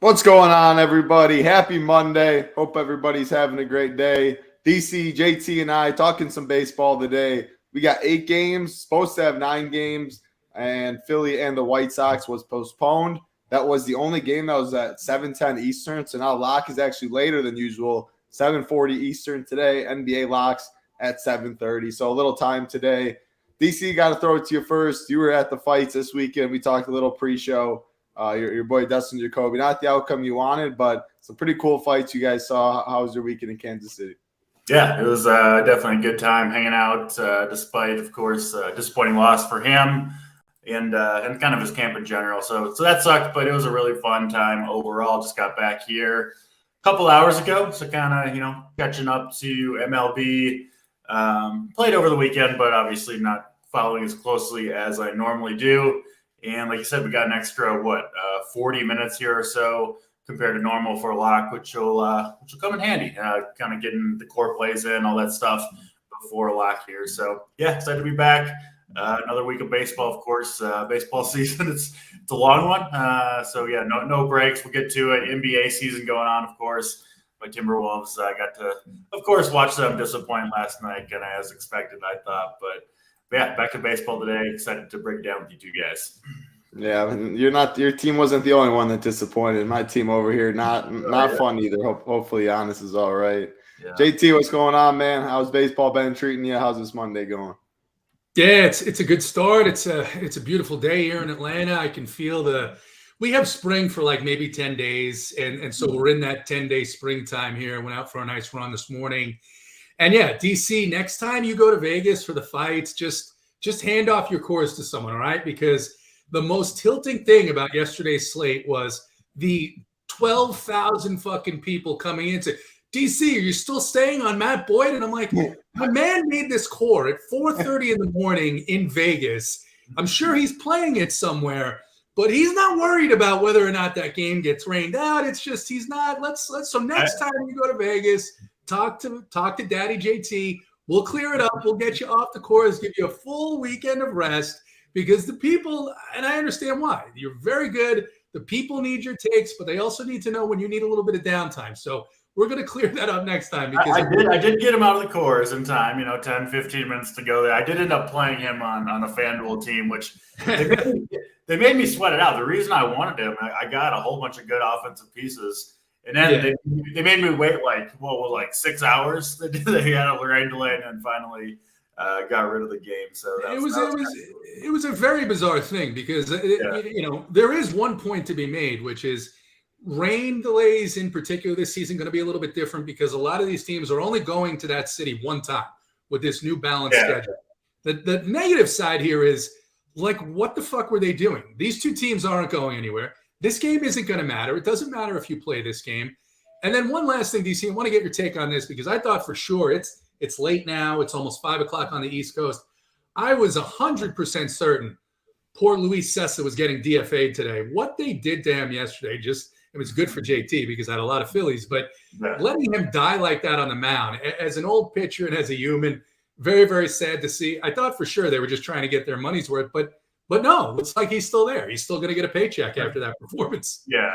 What's going on, everybody? Happy Monday. Hope everybody's having a great day. DC, JT, and I talking some baseball today. We got 8 games, supposed to have 9 games, and Philly and the White Sox was postponed. That was the only game that was at 7:10 Eastern, so now lock is actually later than usual, 7:40 Eastern today. NBA locks at 7:30, so a little time today. DC, got to throw it to you first. You were at the fights this weekend. We talked a little pre-show. Your boy Dustin Jacoby, not the outcome you wanted, but some pretty cool fights you guys saw. How was your weekend in Kansas City? Yeah, it was definitely a good time hanging out, despite, of course, disappointing loss for him and kind of his camp in general. So that sucked, but it was a really fun time overall. Just got back here a couple hours ago, so kind of catching up to MLB. Played over the weekend, but obviously not following as closely as I normally do. And like you said, we got an extra 40 minutes here or so compared to normal for a lock, which will come in handy. Kind of getting the core plays in, all that stuff before a lock here. So yeah, excited to be back. Another week of baseball, of course. Baseball season, it's a long one. So yeah, no breaks. We'll get to it. NBA season going on, of course. My Timberwolves, I got to, of course, watch them disappoint last night, kind of as expected, I thought. But yeah, back to baseball today. Excited to break down with you two guys. Yeah, your team wasn't the only one that disappointed. My team over here, not fun either. Hopefully, Giannis is all right. Yeah. JT, what's going on, man? How's baseball been treating you? How's this Monday going? Yeah, it's a good start. It's a beautiful day here in Atlanta. I can feel we have spring for like maybe 10 days, and so we're in that 10-day springtime here. Went out for a nice run this morning. And yeah, DC, next time you go to Vegas for the fights, just hand off your Coors to someone, all right? Because the most tilting thing about yesterday's slate was the 12,000 fucking people coming in to, DC, are you still staying on Matt Boyd? And I'm like, my man made this core at 4:30 in the morning in Vegas. I'm sure he's playing it somewhere, but he's not worried about whether or not that game gets rained out. It's just he's not. So next time you go to Vegas, talk to Daddy JT. We'll clear it up. We'll get you off the course, give you a full weekend of rest, because the people, and I understand why, you're very good. The people need your takes, but they also need to know when you need a little bit of downtime. So we're going to clear that up next time. Because I did get him out of the course in time, 10, 15 minutes to go there. I did end up playing him on a FanDuel team, which they made me sweat it out. The reason I wanted him, I got a whole bunch of good offensive pieces. And then they made me wait like 6 hours. They had a rain delay, and then finally got rid of the game. So it was a very bizarre thing, because there is one point to be made, which is rain delays in particular this season going to be a little bit different, because a lot of these teams are only going to that city one time with this new balanced schedule. The negative side here is, like, what the fuck were they doing? These two teams aren't going anywhere. This game isn't going to matter. It doesn't matter if you play this game. And then one last thing, DC, I want to get your take on this, because I thought for sure it's late now. It's almost 5 o'clock on the East Coast. I was 100% certain poor Luis Cessa was getting DFA'd today. What they did to him yesterday, it was good for JT because I had a lot of Phillies, but letting him die like that on the mound, as an old pitcher and as a human, very, very sad to see. I thought for sure they were just trying to get their money's worth, but no, looks like he's still there. He's still going to get a paycheck after that performance. Yeah.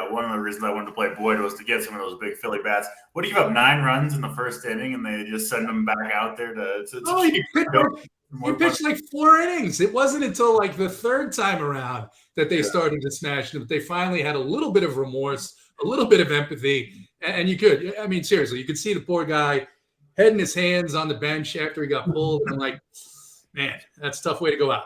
One of the reasons I wanted to play Boyd was to get some of those big Philly bats. What do you have, 9 runs in the first inning, and they just send him back out there he pitched like 4 innings. It wasn't until like the third time around that they started to smash him. But they finally had a little bit of remorse, a little bit of empathy, and seriously, you could see the poor guy head in his hands on the bench after he got pulled. And I'm like, man, that's a tough way to go out.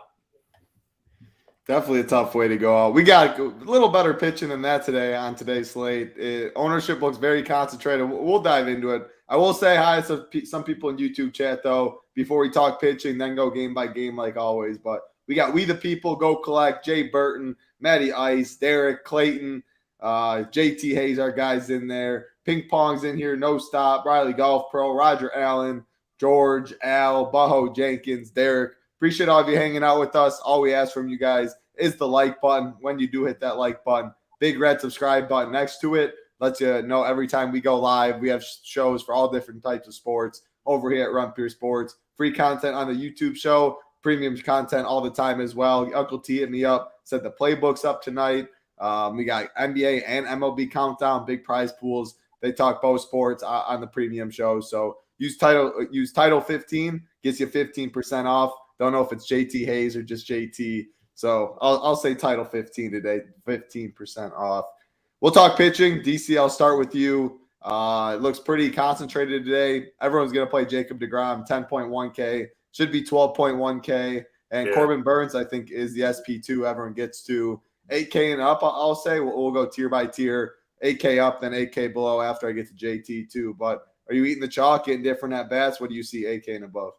Definitely a tough way to go out. We got a little better pitching than that today on today's slate. Ownership looks very concentrated. We'll dive into it. I will say hi to some people in YouTube chat, though, before we talk pitching, then go game by game like always. But we got We the People, Go Collect, Jay Burton, Matty Ice, Derek, Clayton, JT Hayes, our guys in there. Ping Pong's in here, No Stop, Riley Golf Pro, Roger Allen, George, Al, Baho Jenkins, Derek. Appreciate all of you hanging out with us. All we ask from you guys is the like button. When you do hit that like button, big red subscribe button next to it. Lets you know every time we go live. We have shows for all different types of sports over here at Run Pure Sports. Free content on the YouTube show, premium content all the time as well. Uncle T hit me up, said the playbook's up tonight. We got NBA and MLB countdown, big prize pools. They talk both sports on the premium show. So use title 15, gets you 15% off. Don't know if it's JT Hayes or just JT. So I'll say title 15 today, 15% off. We'll talk pitching. DC, I'll start with you. It looks pretty concentrated today. Everyone's going to play Jacob deGrom, 10.1K. Should be 12.1K. And Corbin Burns, I think, is the SP2 everyone gets to. 8K and up, I'll say. We'll go tier by tier. 8K up, then 8K below after I get to JT too. But are you eating the chalk, getting different at bats? What do you see 8K and above?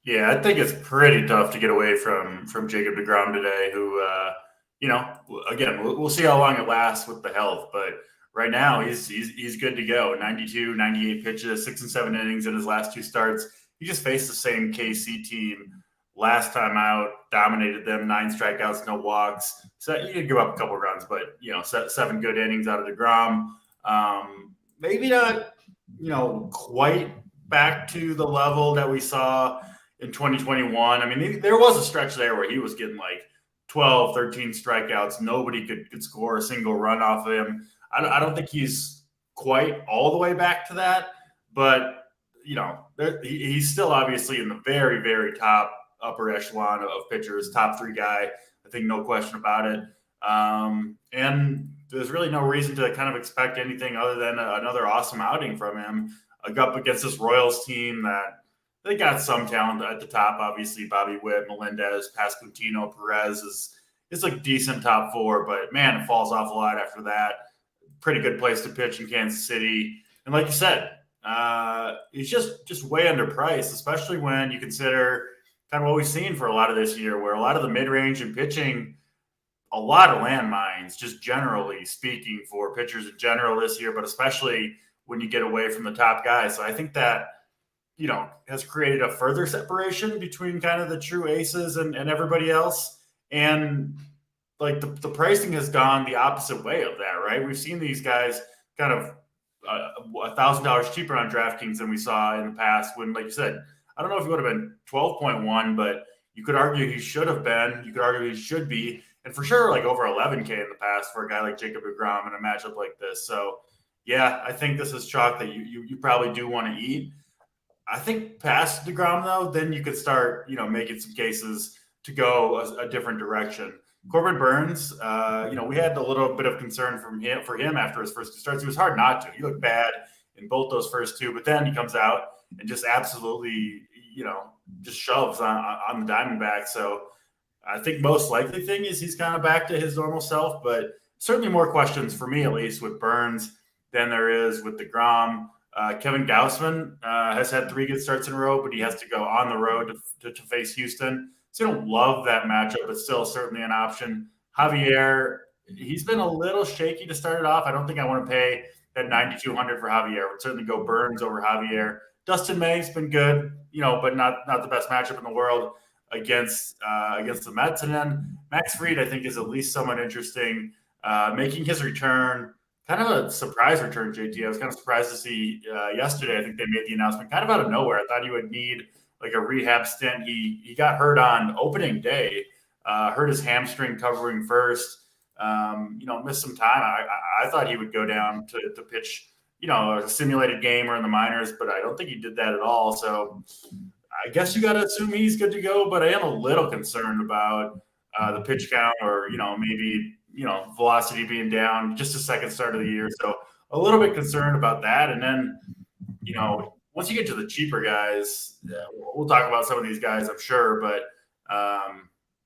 Yeah, I think it's pretty tough to get away from Jacob deGrom today, who, again, we'll see how long it lasts with the health. But right now, he's good to go. 92, 98 pitches, 6 and 7 innings in his last 2 starts. He just faced the same KC team last time out, dominated them, 9 strikeouts, no walks. So you could give up a couple of runs, but 7 good innings out of deGrom. Maybe not, quite back to the level that we saw in 2021. I mean, there was a stretch there where he was getting like 12, 13 strikeouts. Nobody could score a single run off of him. I don't think he's quite all the way back to that, but he's still obviously in the very, very top upper echelon of pitchers, top 3 guy. I think no question about it. And there's really no reason to kind of expect anything other than another awesome outing from him. Up against this Royals team that they got some talent at the top. Obviously, Bobby Witt, Melendez, Pasquantino, Perez is like decent top 4, but man, it falls off a lot after that. Pretty good place to pitch in Kansas City. And like you said, he's just way underpriced, especially when you consider kind of what we've seen for a lot of this year, where a lot of the mid-range and pitching, a lot of landmines, just generally speaking for pitchers in general this year, but especially when you get away from the top guys. So I think that, has created a further separation between kind of the true aces and everybody else. And like the pricing has gone the opposite way of that, right? We've seen these guys kind of $1,000 cheaper on DraftKings than we saw in the past when, like you said, I don't know if he would have been 12.1, but you could argue he should have been. You could argue he should be. And for sure, like over 11K in the past for a guy like Jacob deGrom in a matchup like this. So, yeah, I think this is chalk that you probably do want to eat. I think past deGrom, though, then you could start, making some cases to go a different direction. Corbin Burns, we had a little bit of concern for him after his first 2 starts. It was hard not to. He looked bad in both those first 2, but then he comes out and just absolutely, just shoves on the Diamondbacks. So I think most likely thing is he's kind of back to his normal self, but certainly more questions for me, at least, with Burns than there is with deGrom. Kevin Gausman has had 3 good starts in a row, but he has to go on the road to face Houston. So I don't love that matchup, but still certainly an option. Javier, he's been a little shaky to start it off. I don't think I want to pay that $9,200 for Javier. Would certainly go Burns over Javier. Dustin May's been good, but not the best matchup in the world against the Mets. And then Max Fried, I think, is at least somewhat interesting, making his return. Kind of a surprise return, JT. I was kind of surprised to see yesterday. I think they made the announcement kind of out of nowhere. I thought he would need like a rehab stint. He got hurt on opening day, hurt his hamstring covering first. Missed some time. I thought he would go down to pitch, a simulated game or in the minors, but I don't think he did that at all. So I guess you got to assume he's good to go. But I am a little concerned about the pitch count or maybe velocity being down, just a second start of the year. So a little bit concerned about that. And then, once you get to the cheaper guys, we'll talk about some of these guys, I'm sure, but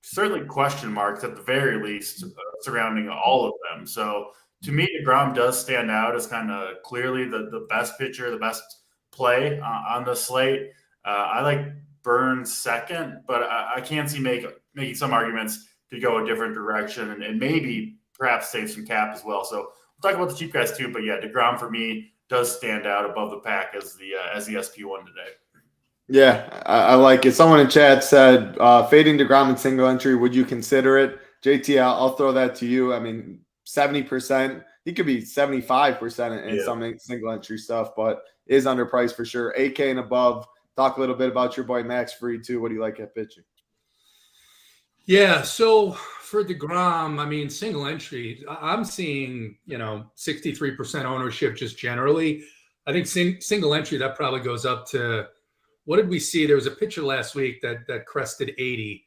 certainly question marks at the very least surrounding all of them. So to me, deGrom does stand out as kind of clearly the best pitcher, the best play on the slate. I like Burns second, but I can see making some arguments to go a different direction and maybe perhaps save some cap as well. So we'll talk about the cheap guys too, but yeah, deGrom for me does stand out above the pack as the SP1 today. Yeah, I like it. Someone in chat said, fading deGrom in single entry, would you consider it? JT, I'll throw that to you. I mean, 70%, he could be 75% in some single entry stuff, but is underpriced for sure. 8K and above. Talk a little bit about your boy Max Fried too. What do you like at pitching? Yeah, so for DeGrom, I mean, single entry, I'm seeing, 63% ownership just generally. I think single entry, that probably goes up to, what did we see? There was a pitcher last week that crested 80%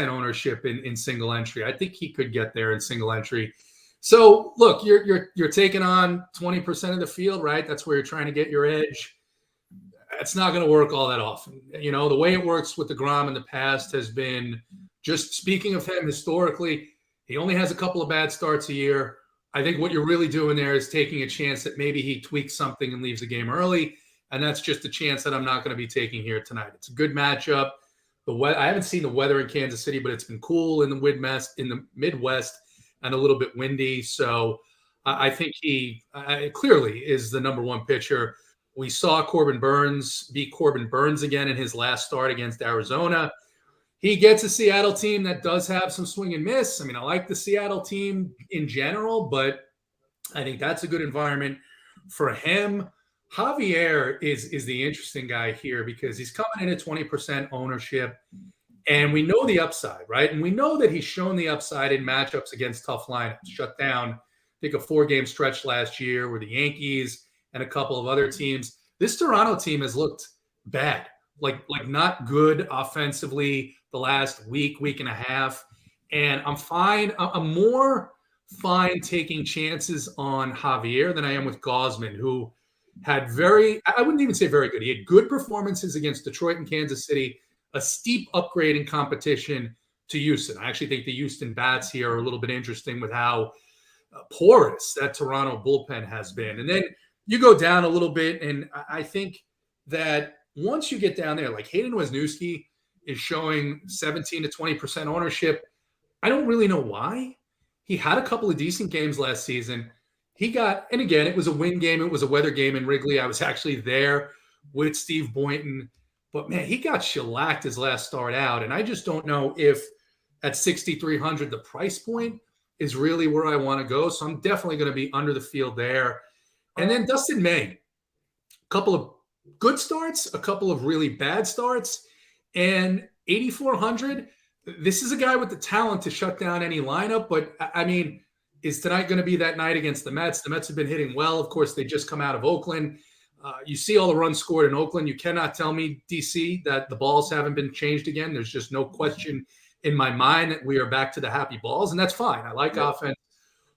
ownership in single entry. I think he could get there in single entry. So look, you're taking on 20% of the field, right? That's where you're trying to get your edge. It's not going to work all that often. The way it works with DeGrom in the past has been, just speaking of him historically, he only has a couple of bad starts a year. I think what you're really doing there is taking a chance that maybe he tweaks something and leaves the game early. And that's just a chance that I'm not going to be taking here tonight. It's a good matchup. I haven't seen the weather in Kansas City, but it's been cool in the Midwest and a little bit windy. So I think he clearly is the number one pitcher. We saw Corbin Burns beat Corbin Burns again in his last start against Arizona. He gets a Seattle team that does have some swing and miss. I mean, I like the Seattle team in general, but I think that's a good environment for him. Javier is the interesting guy here because he's coming in at 20% ownership, and we know the upside, right? And we know that he's shown the upside in matchups against tough lineups. Shut down, I think, a 4-game stretch last year with the Yankees and a couple of other teams. This Toronto team has looked bad, like not good offensively the last week and a half. And I'm more fine taking chances on Javier than I am with Gausman, who had I wouldn't even say very good. He had good performances against Detroit and Kansas City, a steep upgrade in competition to Houston. I actually think the Houston bats here are a little bit interesting with how porous that Toronto bullpen has been. And then you go down a little bit, and I think that once you get down there, like Hayden Wesniewski is showing 17 to 20% ownership. I don't really know why. He had a couple of decent games last season. And again, it was a wind game. It was a weather game in Wrigley. I was actually there with Steve Boynton. But, man, he got shellacked his last start out. And I just don't know if at 6,300 the price point is really where I want to go. So I'm definitely going to be under the field there. And then Dustin May, a couple of good starts, a couple of really bad starts. And 8,400, this is a guy with the talent to shut down any lineup. But, I mean, is tonight going to be that night against the Mets? The Mets have been hitting well. Of course, they just come out of Oakland. You see all the runs scored in Oakland. You cannot tell me, DC, that the balls haven't been changed again. There's just no question in my mind that we are back to the happy balls, and that's fine. I like offense.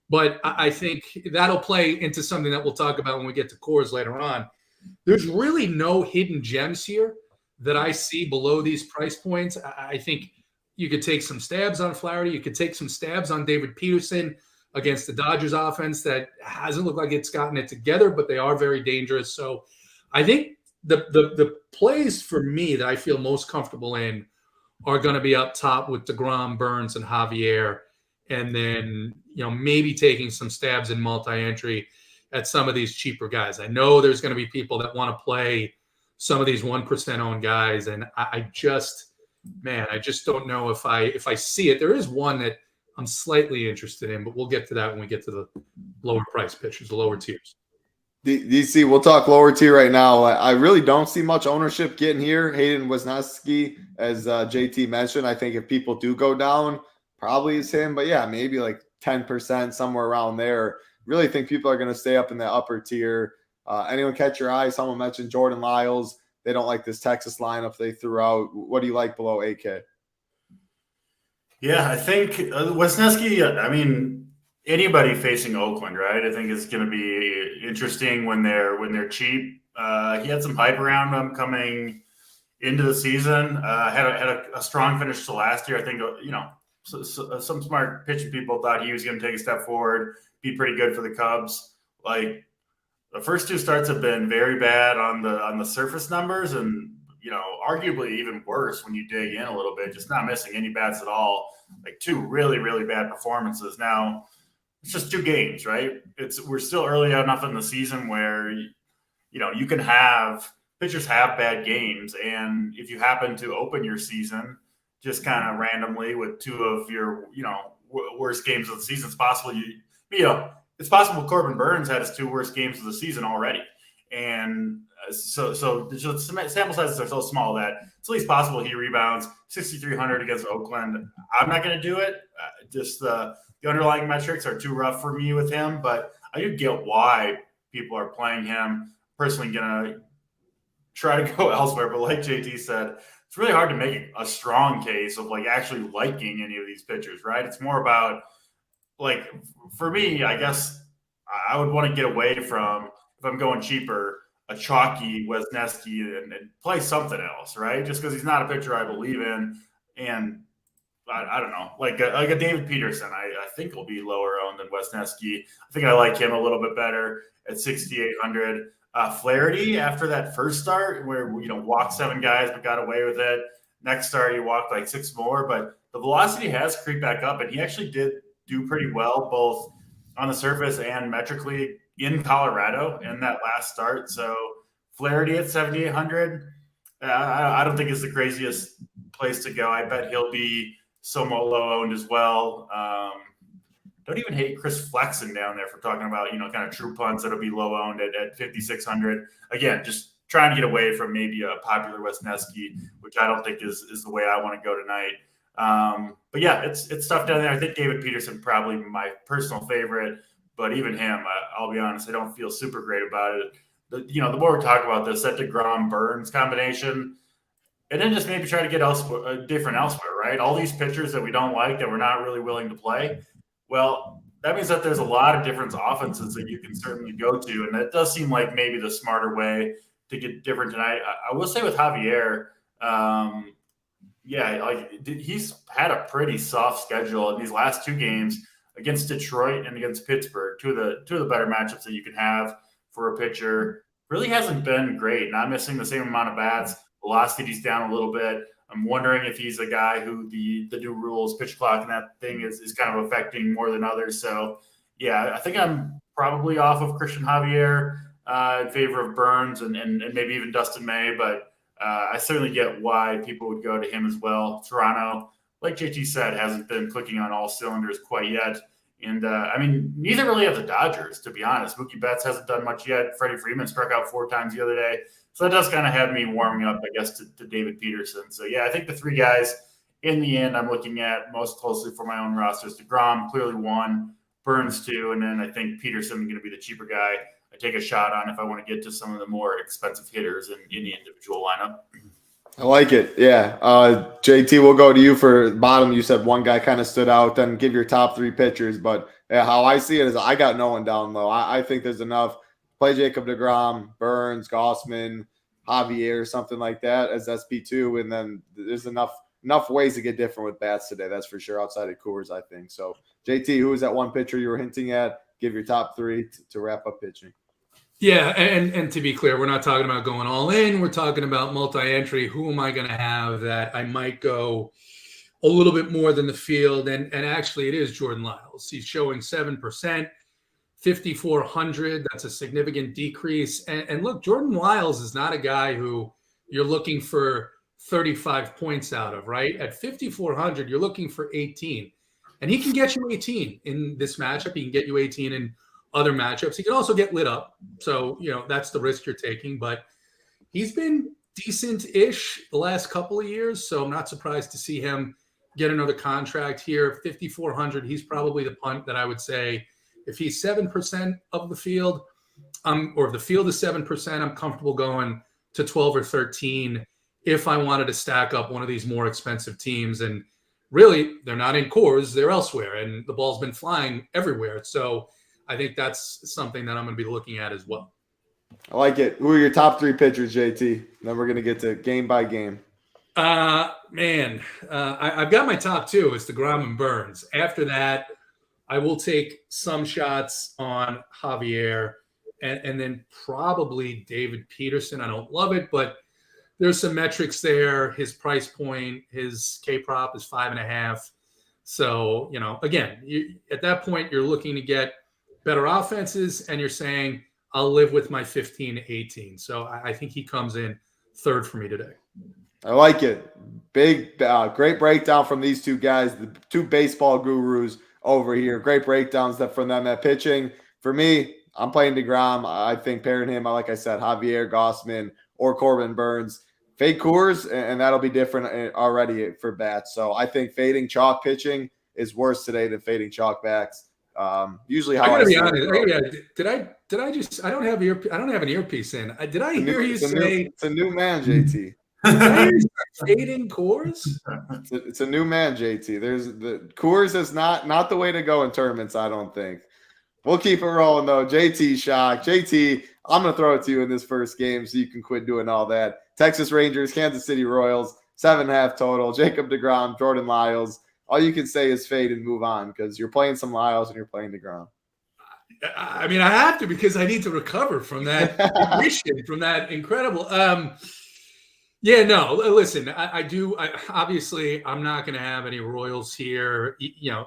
But I think that'll play into something that we'll talk about when we get to Coors later on. There's really no hidden gems here that I see below these price points. I think you could take some stabs on Flaherty. You could take some stabs on David Peterson against the Dodgers offense that hasn't looked like it's gotten it together, but they are very dangerous. So I think the plays for me that I feel most comfortable in are going to be up top with DeGrom, Burns, and Javier. And then, maybe taking some stabs in multi-entry at some of these cheaper guys. I know there's going to be people that want to play some of these 1% owned guys. And I just don't know if I see it. There is one that I'm slightly interested in, but we'll get to that when we get to the lower price pitchers, the lower tiers. DC, we'll talk lower tier right now. I really don't see much ownership getting here. Hayden Wesniewski, as JT mentioned, I think if people do go down, probably is him. But yeah, maybe like 10%, somewhere around there. Really think people are going to stay up in the upper tier. Anyone catch your eye? Someone mentioned Jordan Lyles. They don't like this Texas lineup they threw out. What do you like below 8K? Yeah, I think Wesniewski, anybody facing Oakland, right? I think it's going to be interesting when they're cheap. He had some hype around him coming into the season. Had a strong finish to last year. I think, some smart pitching people thought he was going to take a step forward, be pretty good for the Cubs. Like, the first two starts have been very bad on the surface numbers, and arguably even worse when you dig in a little bit, just not missing any bats at all. Like, two really, really bad performances. Now, it's just 2 games, right? We're still early enough in the season where, you can have pitchers have bad games. And if you happen to open your season just kind of randomly with 2 of your, worst games of the season, it's possible it's possible Corbin Burns had his 2 worst games of the season already. And so the sample sizes are so small that it's at least possible he rebounds 6,300 against Oakland. I'm not going to do it. Just the underlying metrics are too rough for me with him, but I do get why people are playing him. Personally, going to try to go elsewhere, but like JT said, it's really hard to make a strong case of like actually liking any of these pitchers, right? It's more about like, for me, I guess I would want to get away from, if I'm going cheaper, a chalky Wesneski and play something else, right? Just because he's not a pitcher I believe in. And I don't know, like a David Peterson, I think will be lower owned than Wesneski. I think I like him a little bit better at 6,800. Flaherty, after that first start where, walked 7 guys but got away with it. Next start, he walked like 6 more, but the velocity has creeped back up, and he actually did do pretty well both on the surface and metrically in Colorado in that last start. So Flaherty at 7,800, I don't think is the craziest place to go. I bet he'll be somewhat low owned as well. Don't even hate Chris Flexen down there for talking about, kind of true punts that'll be low owned at 5,600. Again, just trying to get away from maybe a popular Wesneski, which I don't think is the way I want to go tonight. But yeah, it's tough down there. I think David Peterson probably my personal favorite, but even him, I'll be honest, I don't feel super great about it. The more we talk about this, that DeGrom Burns combination, and then just maybe try to get different elsewhere, right? All these pitchers that we don't like, that we're not really willing to play. Well, that means that there's a lot of different offenses that you can certainly go to, and that does seem like maybe the smarter way to get different tonight. I will say with Javier, he's had a pretty soft schedule in these last 2 games against Detroit and against Pittsburgh, two of the better matchups that you can have for a pitcher. Really hasn't been great. Not missing the same amount of bats. Velocity's down a little bit. I'm wondering if he's a guy who the new rules, pitch clock, and that thing is kind of affecting more than others. So, yeah, I think I'm probably off of Christian Javier in favor of Burns and maybe even Dustin May. But I certainly get why people would go to him as well. Toronto, like JT said, hasn't been clicking on all cylinders quite yet. And, neither really have the Dodgers, to be honest. Mookie Betts hasn't done much yet. Freddie Freeman struck out 4 times the other day. So that does kind of have me warming up, I guess, to David Peterson. So, yeah, I think the 3 guys in the end I'm looking at most closely for my own rosters. DeGrom, clearly 1, Burns 2, and then I think Peterson going to be the cheaper guy I take a shot on if I want to get to some of the more expensive hitters in the individual lineup. I like it. Yeah. JT, we'll go to you for bottom. You said one guy kind of stood out, then give your top 3 pitchers. But how I see it is I got no one down low. I think there's enough. Play Jacob deGrom, Burns, Gossman, Javier, something like that as SP2. And then there's enough ways to get different with bats today. That's for sure, outside of Coors, I think. So, JT, who was that one pitcher you were hinting at? Give your top 3 to wrap up pitching. Yeah, and to be clear, we're not talking about going all in. We're talking about multi-entry. Who am I going to have that I might go a little bit more than the field? And actually, it is Jordan Lyles. He's showing 7%, 5,400. That's a significant decrease. And look, Jordan Lyles is not a guy who you're looking for 35 points out of, right? At 5,400, you're looking for 18. And he can get you 18 in this matchup. He can get you 18 in other matchups. He can also get lit up. So, that's the risk you're taking. But he's been decent-ish the last couple of years. So I'm not surprised to see him get another contract here. 5,400, he's probably the punt that I would say if he's 7% of the field, or if the field is 7%, I'm comfortable going to 12 or 13 if I wanted to stack up one of these more expensive teams. And really, they're not in Coors, they're elsewhere. And the ball's been flying everywhere. So I think that's something that I'm going to be looking at as well. I like it. Who are your top 3 pitchers, JT? Then we're going to get to game by game. I've got my top 2. It's DeGrom and Burns. After that, I will take some shots on Javier and then probably David Peterson. I don't love it, but there's some metrics there. His price point, his K-prop is 5.5. So, again, at that point, you're looking to get better offenses, and you're saying, I'll live with my 15 to 18. So I think he comes in 3rd for me today. I like it. Big, great breakdown from these 2 guys, the 2 baseball gurus over here. Great breakdowns from them at pitching. For me, I'm playing DeGrom. I think pairing him, like I said, Javier Gossman or Corbin Burns. Fade Coors, and that'll be different already for bats. So I think fading chalk pitching is worse today than fading chalk backs. Usually how I gotta I be see honest. it. Did I just? I don't have an earpiece in. Did I hear you say it's a new man, JT? fading Coors? It's a new man, JT. There's the Coors is not the way to go in tournaments. I don't think. We'll keep it rolling though. JT shock. JT, I'm gonna throw it to you in this first game so you can quit doing all that. Texas Rangers, Kansas City Royals, 7.5 total. Jacob deGrom, Jordan Lyles. All you can say is fade and move on because you're playing some Lyles and you're playing deGrom. I mean, I have to because I need to recover from that mission, from that incredible. Yeah, no. Listen, I do. Obviously, I'm not going to have any Royals here.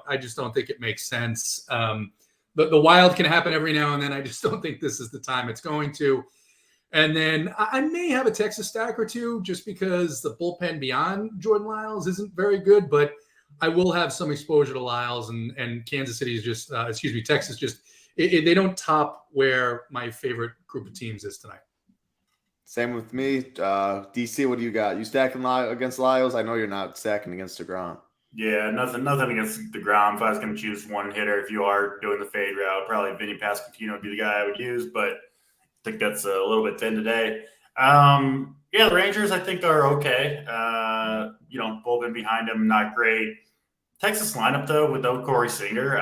I just don't think it makes sense. The wild can happen every now and then. I just don't think this is the time it's going to. And then I may have a Texas stack or two just because the bullpen beyond Jordan Lyles isn't very good, but I will have some exposure to Lyles and Kansas City is just, Texas just, they don't top where my favorite group of teams is tonight. Same with me. DC, what do you got? You stacking against Lyles? I know you're not stacking against DeGrom. Yeah, nothing against DeGrom. If I was going to choose one hitter, if you are doing the fade route, probably Vinny Pasquantino would be the guy I would use, but I think that's a little bit thin today. The Rangers I think are okay. Bullpen behind them, not great. Texas lineup though, without Corey Singer,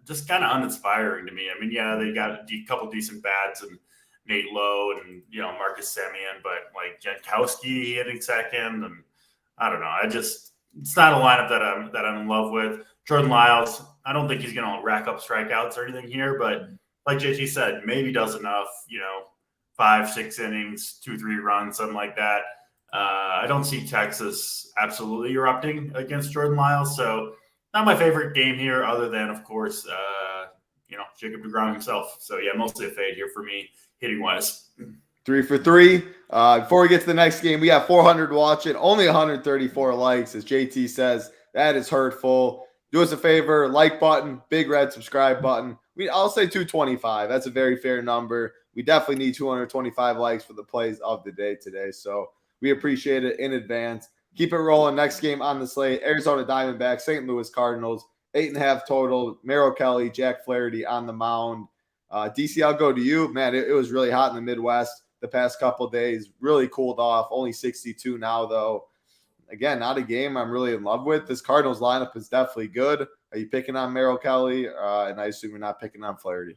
just kind of uninspiring to me. I mean, yeah, they got a couple decent bats and Nate Lowe and Marcus Semien, but like Jankowski hitting second, and I don't know. It's not a lineup that I'm in love with. Jordan Lyles, I don't think he's going to rack up strikeouts or anything here, but like JT said, maybe does enough. 5-6 innings, 2-3 runs, something like that. I don't see Texas absolutely erupting against Jordan Lyles, so not my favorite game here, other than of course, Jacob deGrom himself. So yeah, mostly a fade here for me, hitting wise. 3 for 3. Before we get to the next game, we have 400 watching, only 134 likes. As JT says, that is hurtful. Do us a favor, like button, big red subscribe button. I'll say 225. That's a very fair number. We definitely need 225 likes for the plays of the day today. So we appreciate it in advance. Keep it rolling. Next game on the slate, Arizona Diamondbacks, St. Louis Cardinals, 8.5 total. Merrill Kelly, Jack Flaherty on the mound. DC, I'll go to you. Man, it was really hot in the Midwest the past couple of days. Really cooled off. Only 62 now, though. Again, not a game I'm really in love with. This Cardinals lineup is definitely good. Are you picking on Merrill Kelly? And I assume you're not picking on Flaherty.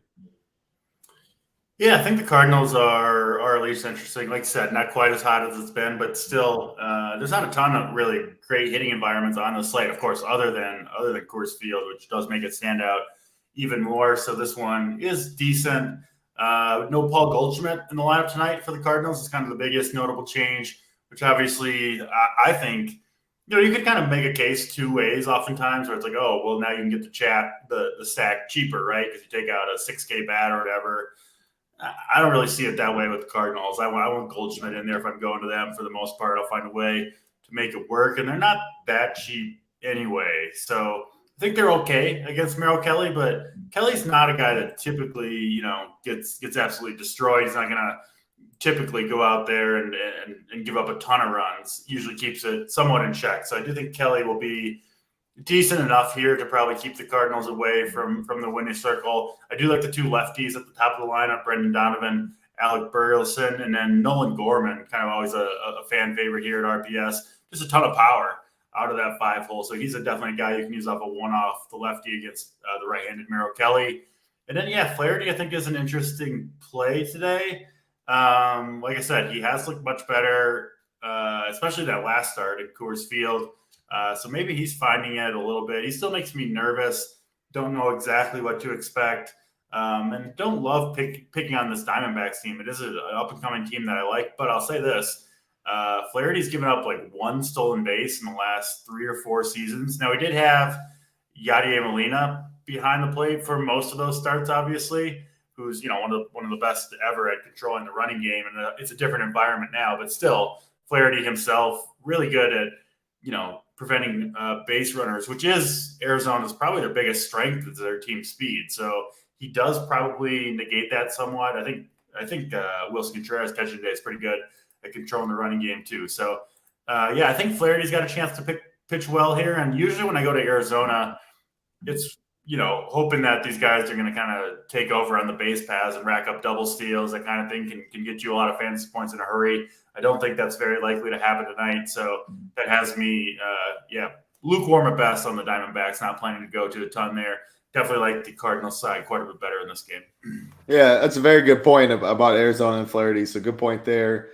Yeah, I think the Cardinals are at least interesting. Like I said, not quite as hot as it's been, but still, there's not a ton of really great hitting environments on the slate. Of course, other than Coors Field, which does make it stand out even more. So this one is decent. No Paul Goldschmidt in the lineup tonight for the Cardinals is kind of the biggest notable change, which obviously I think, you could kind of make a case two ways oftentimes where it's like, oh, well, now you can get the stack cheaper, right? Because you take out a 6K bat or whatever. I don't really see it that way with the Cardinals. I want Goldschmidt in there if I'm going to them. For the most part, I'll find a way to make it work. And they're not that cheap anyway. So I think they're okay against Merrill Kelly, but Kelly's not a guy that typically, gets absolutely destroyed. He's not going to typically go out there and give up a ton of runs. Usually keeps it somewhat in check. So I do think Kelly will be decent enough here to probably keep the Cardinals away from the winning circle. I do like the two lefties at the top of the lineup, Brendan Donovan, Alec Burleson, and then Nolan Gorman, kind of always a fan favorite here at RPS. Just a ton of power out of that 5-hole. So he's definitely a guy you can use off a one-off the lefty against the right-handed Merrill Kelly. And then, Flaherty, I think, is an interesting play today. Like I said, he has looked much better, especially that last start at Coors Field. So maybe he's finding it a little bit. He still makes me nervous. Don't know exactly what to expect. And don't love picking on this Diamondbacks team. It is an up-and-coming team that I like. But I'll say this. Flaherty's given up like one stolen base in the last 3 or 4 seasons. Now, he did have Yadier Molina behind the plate for most of those starts, obviously, who's one of the best ever at controlling the running game. And it's a different environment now. But still, Flaherty himself really good at preventing base runners, which is Arizona's probably their biggest strength is their team speed. So he does probably negate that somewhat. I think Wilson Contreras catching today is pretty good at controlling the running game too. So I think Flaherty's got a chance to pitch well here. And usually when I go to Arizona, it's hoping that these guys are going to kind of take over on the base paths and rack up double steals. That kind of thing can get you a lot of fantasy points in a hurry. I don't think that's very likely to happen tonight. So that has me, lukewarm at best on the Diamondbacks, not planning to go to a ton there. Definitely like the Cardinals side quite a bit better in this game. Yeah, that's a very good point about Arizona and Flaherty. So good point there.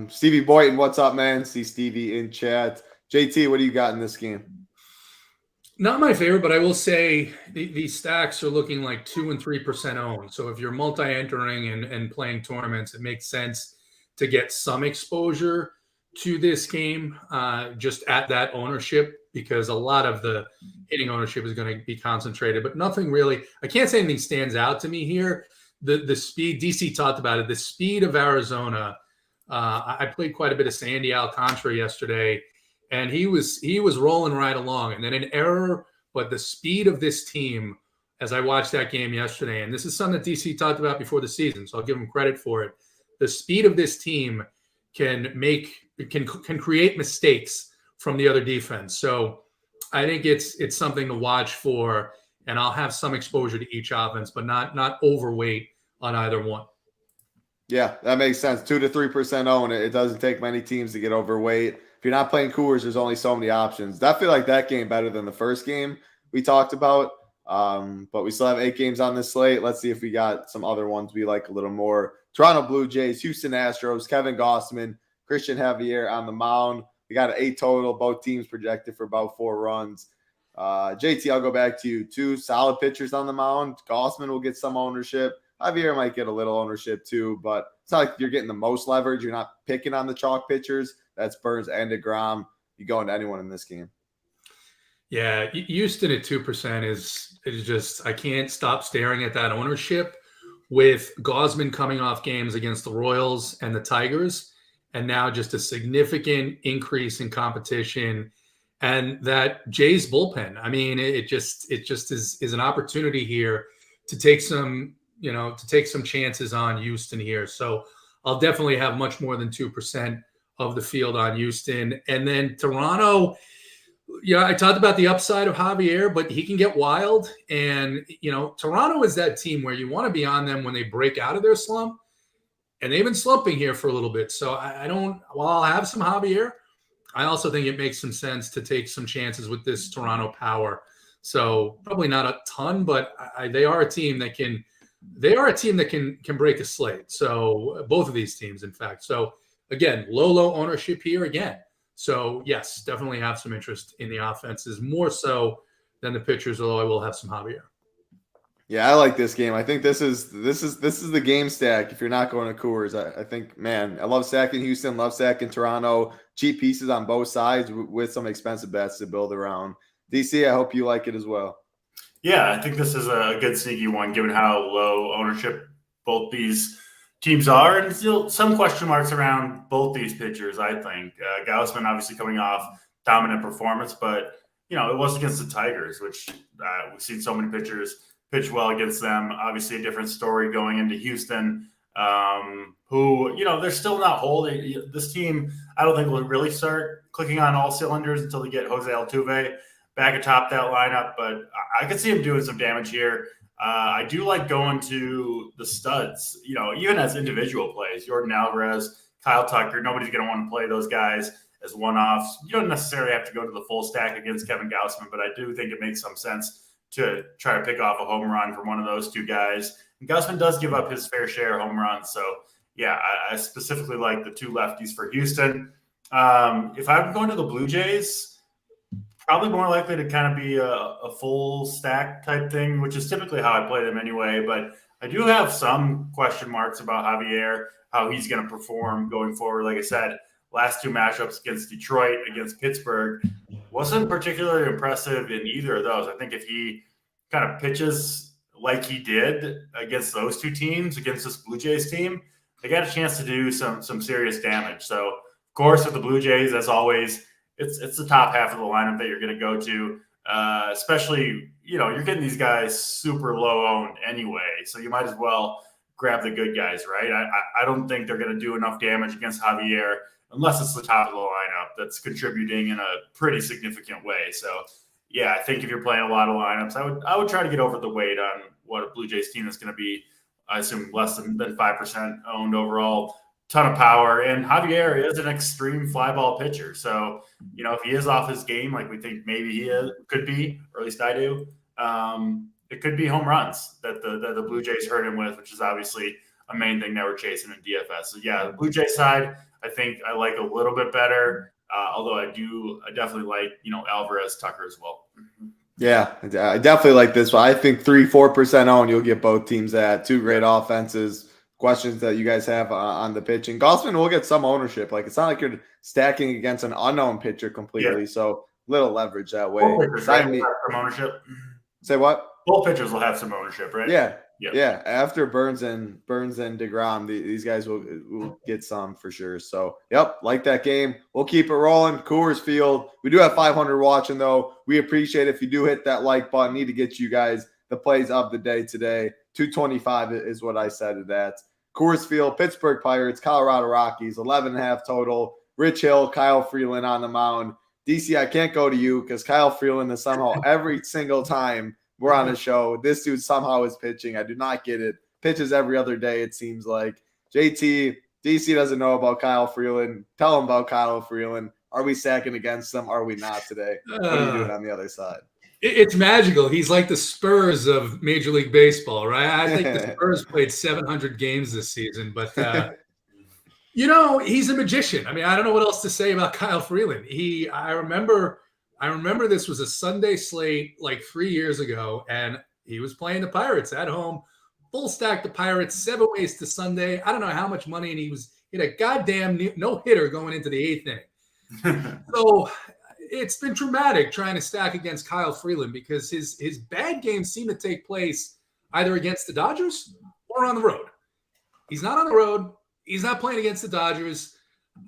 Stevie Boyton, what's up, man? See Stevie in chat. JT, what do you got in this game? Not my favorite, but I will say these stacks are looking like 2 and 3% owned. So if you're multi-entering and playing tournaments, it makes sense to get some exposure to this game just at that ownership, because a lot of the hitting ownership is going to be concentrated, but nothing really. I can't say anything stands out to me here. The speed, DC talked about it, the speed of Arizona. I played quite a bit of Sandy Alcantara yesterday, and he was rolling right along, and then an error. But the speed of this team, as I watched that game yesterday, and this is something that DC talked about before the season, so I'll give him credit for it. The speed of this team can create mistakes from the other defense. So I think it's something to watch for, and I'll have some exposure to each offense, but not overweight on either one. Yeah, that makes sense. 2 to 3% own. It doesn't take many teams to get overweight. If you're not playing Coors, there's only so many options. I feel like that game better than the first game we talked about. But we still have 8 games on this slate. Let's see if we got some other ones we like a little more. Toronto Blue Jays, Houston Astros, Kevin Gausman, Christian Javier on the mound. We got an 8 total. Both teams projected for about 4 runs. JT, I'll go back to you. 2 solid pitchers on the mound. Gausman will get some ownership. Javier might get a little ownership too, but it's not like you're getting the most leverage. You're not picking on the chalk pitchers. That's Burns and DeGrom. You go into anyone in this game. Yeah, Houston at 2% is just, I can't stop staring at that ownership with Gausman coming off games against the Royals and the Tigers, and now just a significant increase in competition. And that Jays bullpen, I mean, it just is an opportunity here to take some chances on Houston here. So I'll definitely have much more than 2% of the field on Houston. And then Toronto, I talked about the upside of Javier, but he can get wild. And, Toronto is that team where you want to be on them when they break out of their slump. And they've been slumping here for a little bit. So while I'll have some Javier, I also think it makes some sense to take some chances with this Toronto power. So probably not a ton, but they are a team that can break a slate. So both of these teams, in fact. So again, low ownership here again. So yes, definitely have some interest in the offenses, more so than the pitchers, although I will have some Javier. Yeah, I like this game. I think this is the game stack. If you're not going to Coors, I think, man, I love stacking Houston, love stacking Toronto. Cheap pieces on both sides with some expensive bets to build around. DC, I hope you like it as well. Yeah, I think this is a good sneaky one, given how low ownership both these teams are, and still some question marks around both these pitchers. I think Gausman obviously coming off dominant performance, but it was against the Tigers, which we've seen so many pitchers pitch well against them. Obviously, a different story going into Houston, who they're still not holding this team. I don't think will really start clicking on all cylinders until they get Jose Altuve back atop that lineup, but I could see him doing some damage here. I do like going to the studs, even as individual plays. Jordan Alvarez, Kyle Tucker, nobody's going to want to play those guys as one-offs. You don't necessarily have to go to the full stack against Kevin Gausman, but I do think it makes some sense to try to pick off a home run from one of those 2 guys. And Gausman does give up his fair share of home runs. So, yeah, I specifically like the 2 lefties for Houston. If I'm going to the Blue Jays, probably more likely to kind of be a full stack type thing, which is typically how I play them anyway. But I do have some question marks about Javier, how he's going to perform going forward. Like I said, last 2 matchups against Detroit, against Pittsburgh, wasn't particularly impressive in either of those. I think if he kind of pitches like he did against those 2 teams, against this Blue Jays team, they got a chance to do some serious damage. So, of course, with the Blue Jays, as always, it's the top half of the lineup that you're going to go to. especially, you're getting these guys super low owned anyway. So you might as well grab the good guys, right? I don't think they're going to do enough damage against Javier unless it's the top of the lineup that's contributing in a pretty significant way. So, yeah, I think if you're playing a lot of lineups, I would try to get over the weight on what a Blue Jays team is going to be. I assume less than 5% owned overall. Ton of power. And Javier is an extreme fly ball pitcher. So, if he is off his game, like we think maybe he could be, or at least I do, it could be home runs that the Blue Jays hurt him with, which is obviously a main thing that we're chasing in DFS. So, yeah, the Blue Jay side, I think I like a little bit better, although I definitely like, Alvarez, Tucker as well. Yeah, I definitely like this one. I think 3-4% owned, you'll get both teams at. Two great offenses. Questions that you guys have on the pitching. Gausman will get some ownership. Like, it's not like you're stacking against an unknown pitcher completely. Yeah. So little leverage that way. Both pitchers, right? Will have some ownership. Say what? Both pitchers will have some ownership, right? Yeah. Yep. Yeah. After Burns and DeGrom, these guys will get some for sure. So, yep, like that game. We'll keep it rolling. Coors Field. We do have 500 watching, though. We appreciate it if you do hit that like button. Need to get you guys the plays of the day today. 225 is what I said at that. Coors Field, Pittsburgh Pirates, Colorado Rockies, 11.5 total. Rich Hill, Kyle Freeland on the mound. DC, I can't go to you because Kyle Freeland is somehow every single time we're on a show, this dude somehow is pitching. I do not get it. Pitches every other day, it seems like. JT, DC doesn't know about Kyle Freeland. Tell him about Kyle Freeland. Are we sacking against him? Are we not today? What are you doing on the other side? It's magical. He's like the Spurs of Major League Baseball, right? I think the Spurs played 700 games this season, but he's a magician. I mean, I don't know what else to say about Kyle Freeland. I remember this was a Sunday slate like 3 years ago, and he was playing the Pirates at home, full stack the Pirates, 7 ways to Sunday. I don't know how much money, and he hit a goddamn no hitter going into the 8th inning. So it's been traumatic trying to stack against Kyle Freeland because his bad games seem to take place either against the Dodgers or on the road. He's not on the road. He's not playing against the Dodgers.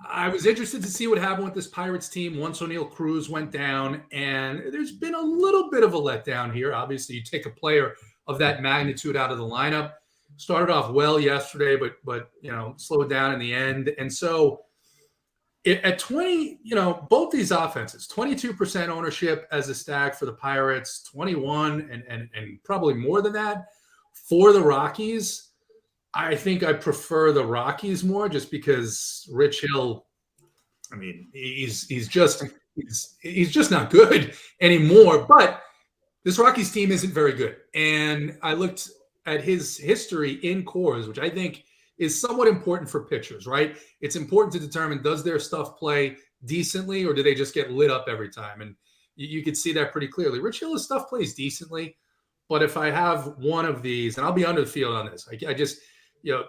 I was interested to see what happened with this Pirates team once O'Neal Cruz went down, and there's been a little bit of a letdown here. Obviously, you take a player of that magnitude out of the lineup. Started off well yesterday, but slowed down in the end. And so at 20, both these offenses, 22% ownership as a stack for the Pirates, 21 and probably more than that for the Rockies. I think I prefer the Rockies more just because Rich Hill, I mean, he's just not good anymore. But this Rockies team isn't very good. And I looked at his history in Coors, which I think is somewhat important for pitchers, right? It's important to determine, does their stuff play decently or do they just get lit up every time? And you could see that pretty clearly. Rich Hill's stuff plays decently, but if I have one of these, and I'll be under the field on this, I just,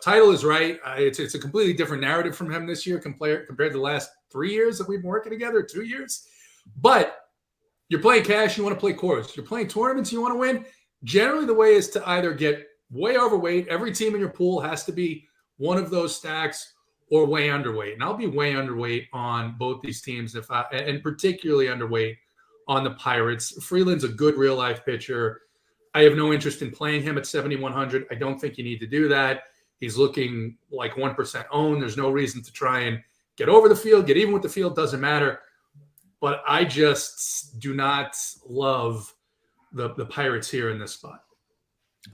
Title is right. It's a completely different narrative from him this year compared to the last 3 years that we've been working together, 2 years. But you're playing cash, you want to play Coors. You're playing tournaments, you want to win. Generally, the way is to either get way overweight. Every team in your pool has to be one of those stacks or way underweight. And I'll be way underweight on both these teams, and particularly underweight on the Pirates. Freeland's a good real-life pitcher. I have no interest in playing him at 7,100. I don't think you need to do that. He's looking like 1% owned. There's no reason to try and get over the field, get even with the field, doesn't matter. But I just do not love the Pirates here in this spot.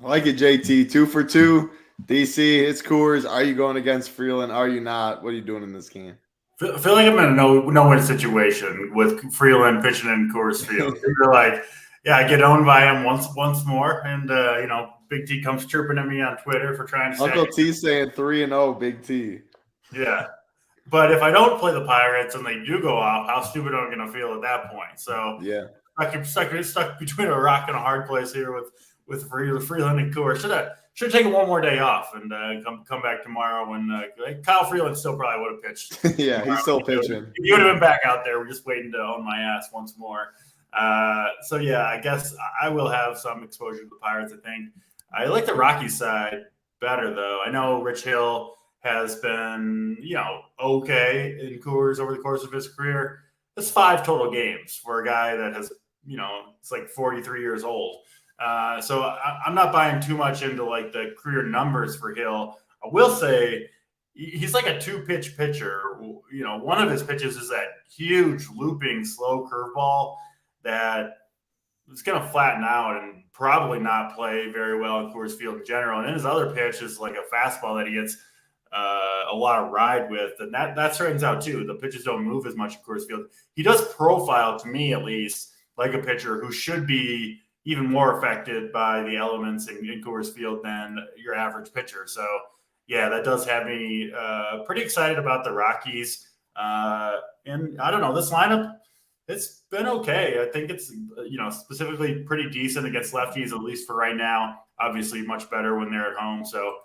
I like it, JT. 2 for 2. DC, it's Coors. Are you going against Freeland? Are you not? What are you doing in this game? I feel like I'm in a no-win situation with Freeland pitching in Coors Field. You're like, yeah, I get owned by him once more, and Big T comes chirping at me on Twitter for trying to say Uncle T saying 3-0, Big T. Yeah, but if I don't play the Pirates and they do go off, how stupid am I going to feel at that point? So yeah, I'm stuck between a rock and a hard place here with Freeland and Coors. Should have taken one more day off and come back tomorrow when Kyle Freeland still probably would have pitched. Yeah, he's still pitching. He would have been back out there. We're just waiting to own my ass once more. So, yeah, I guess I will have some exposure to the Pirates, I think. I like the Rockies side better, though. I know Rich Hill has been, okay in Coors over the course of his career. That's 5 total games for a guy that has it's like 43 years old. So I'm not buying too much into like the career numbers for Hill. I will say he's like a 2-pitch pitcher. One of his pitches is that huge looping slow curveball that is going to flatten out and probably not play very well in Coors Field in general. And then his other pitch is like a fastball that he gets a lot of ride with, and that straightens out too. The pitches don't move as much in Coors Field. He does profile, to me at least, like a pitcher who should be even more affected by the elements in Coors Field than your average pitcher. So, yeah, that does have me pretty excited about the Rockies. And I don't know, this lineup, it's been okay. I think it's, specifically pretty decent against lefties, at least for right now. Obviously much better when they're at home. So,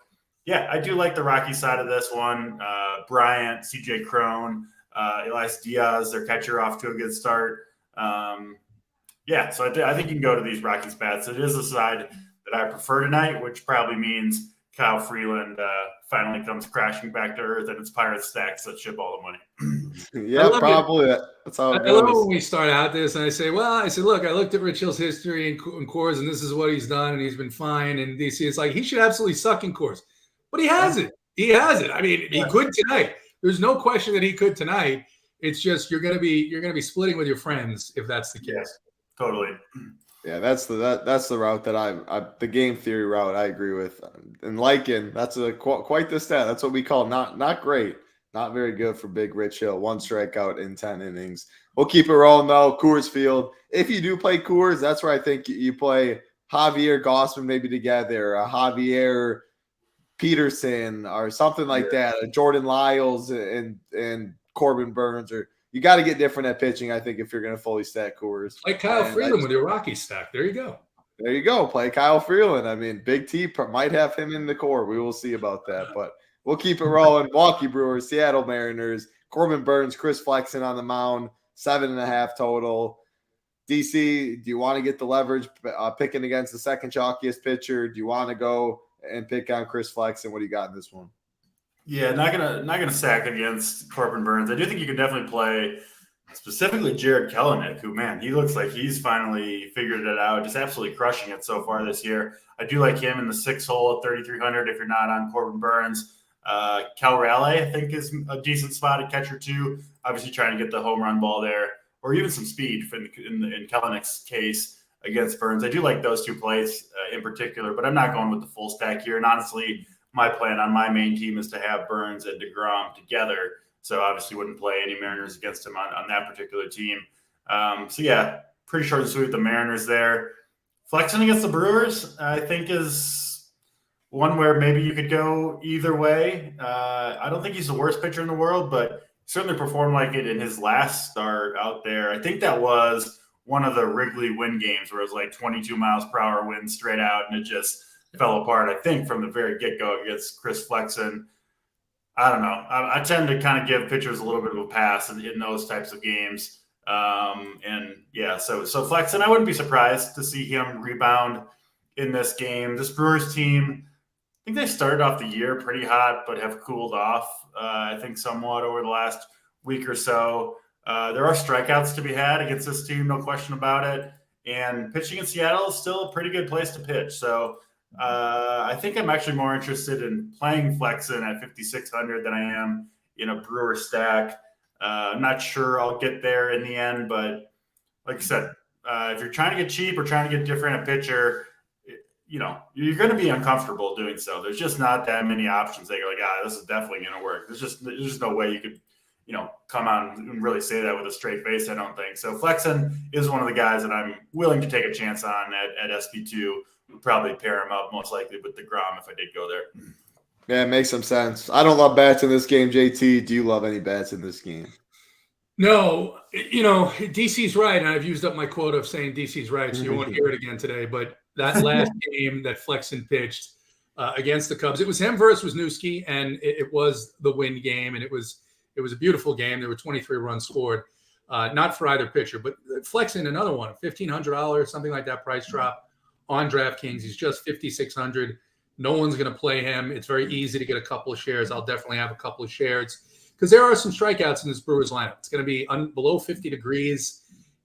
yeah, I do like the Rocky side of this one. Bryant, CJ Cron, Elias Diaz, their catcher, off to a good start. So I think you can go to these Rockies bats. It is a side that I prefer tonight, which probably means Kyle Freeland finally comes crashing back to earth, and it's Pirates stacks that ship all the money. Yeah, probably. That's how it goes. I love when we start out this and I say, look, I looked at Rich Hill's history in Coors, and this is what he's done, and he's been fine in DC. It's like he should absolutely suck in Coors. But he has it. He has it. I mean, he could tonight. There's no question that he could tonight. It's just you're gonna be splitting with your friends if that's the case. Yeah, totally. Yeah, that's the route that I the game theory route I agree with. And liking, that's quite the stat. That's what we call not great, not very good for Big Rich Hill. 1 strikeout in 10 innings. We'll keep it rolling though. Coors Field. If you do play Coors, that's where I think you play Javier Gossman maybe together, Javier Peterson or something like that, Jordan Lyles and Corbin Burns, or you got to get different at pitching, I think, if you're going to fully stack Coors. Like Kyle Freeland with your Rocky stack. There you go. There you go. Play Kyle Freeland. I mean, Big T might have him in the core. We will see about that, but we'll keep it rolling. Milwaukee Brewers, Seattle Mariners, Corbin Burns, Chris Flexen on the mound, 7.5 total. DC, do you want to get the leverage picking against the second chalkiest pitcher? Do you want to go and pick on Chris Flexen? What do you got in this one? Yeah, not gonna sack against Corbin Burns. I do think you can definitely play specifically Jared Kelenic, who, man, he looks like he's finally figured it out, just absolutely crushing it so far this year. I do like him in the 6 hole at 3,300 if you're not on Corbin Burns. Cal Raleigh, I think, is a decent spot at catcher too. Obviously trying to get the home run ball there, or even some speed in Kelenic's case against Burns. I do like those 2 plays in particular, but I'm not going with the full stack here. And honestly, my plan on my main team is to have Burns and DeGrom together. So obviously wouldn't play any Mariners against him on that particular team. Pretty short and sweet with the Mariners there. Flexing against the Brewers, I think, is one where maybe you could go either way. I don't think he's the worst pitcher in the world, but certainly performed like it in his last start out there. I think that was one of the Wrigley win games where it was like 22 miles per hour wind straight out, and it just fell apart, I think, from the very get-go against Chris Flexen. I don't know. I tend to kind of give pitchers a little bit of a pass in those types of games. So Flexen, I wouldn't be surprised to see him rebound in this game. This Brewers team, I think they started off the year pretty hot, but have cooled off, I think, somewhat over the last week or so. There are strikeouts to be had against this team, no question about it. And pitching in Seattle is still a pretty good place to pitch. So I think I'm actually more interested in playing Flexen at 5,600 than I am in a Brewer stack. I'm not sure I'll get there in the end, but like I said, if you're trying to get cheap or trying to get different at pitcher, you're going to be uncomfortable doing so. There's just not that many options that you're like, this is definitely going to work. There's just no way you could, come out and really say that with a straight face, I don't think. So Flexen is one of the guys that I'm willing to take a chance on at SP2. Would probably pair him up most likely with DeGrom if I did go there. Yeah, it makes some sense. I don't love bats in this game, JT. Do you love any bats in this game? No, DC's right, and I've used up my quota of saying DC's right, so you won't hear it again today. But that last game that Flexen pitched against the Cubs, it was him versus Wisniewski, and it was the win game, and it was a beautiful game. There were 23 runs scored, not for either pitcher, but Flexen, another one, $1,500, something like that price drop on DraftKings. He's just 5,600. No one's going to play him. It's very easy to get a couple of shares. I'll definitely have a couple of shares because there are some strikeouts in this Brewers lineup. It's going to be below 50 degrees.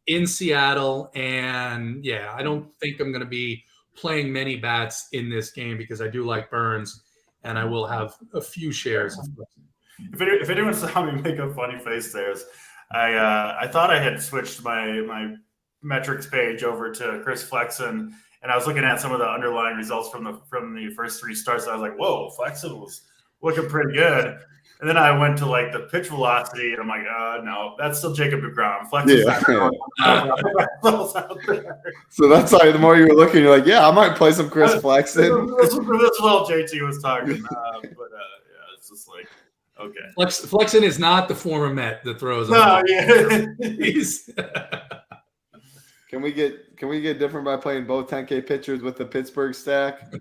in Seattle. And yeah, I don't think I'm going to be playing many bats in this game because I do like Burns, and I will have a few shares. If anyone saw me make a funny face there, I thought I had switched my metrics page over to Chris Flexen, and I was looking at some of the underlying results from the first 3 starts. And I was like, "Whoa, Flexen was looking pretty good." And then I went to like the pitch velocity, and I'm like, "No, that's still Jacob deGrom." Flexen's out there. So that's why the more you were looking, you're like, "Yeah, I might play some Chris Flexen." This is all JT was talking, but yeah, it's just like. Okay. Flexen is not the former Met that throws. No, yeah. Can we get different by playing both 10K pitchers with the Pittsburgh stack?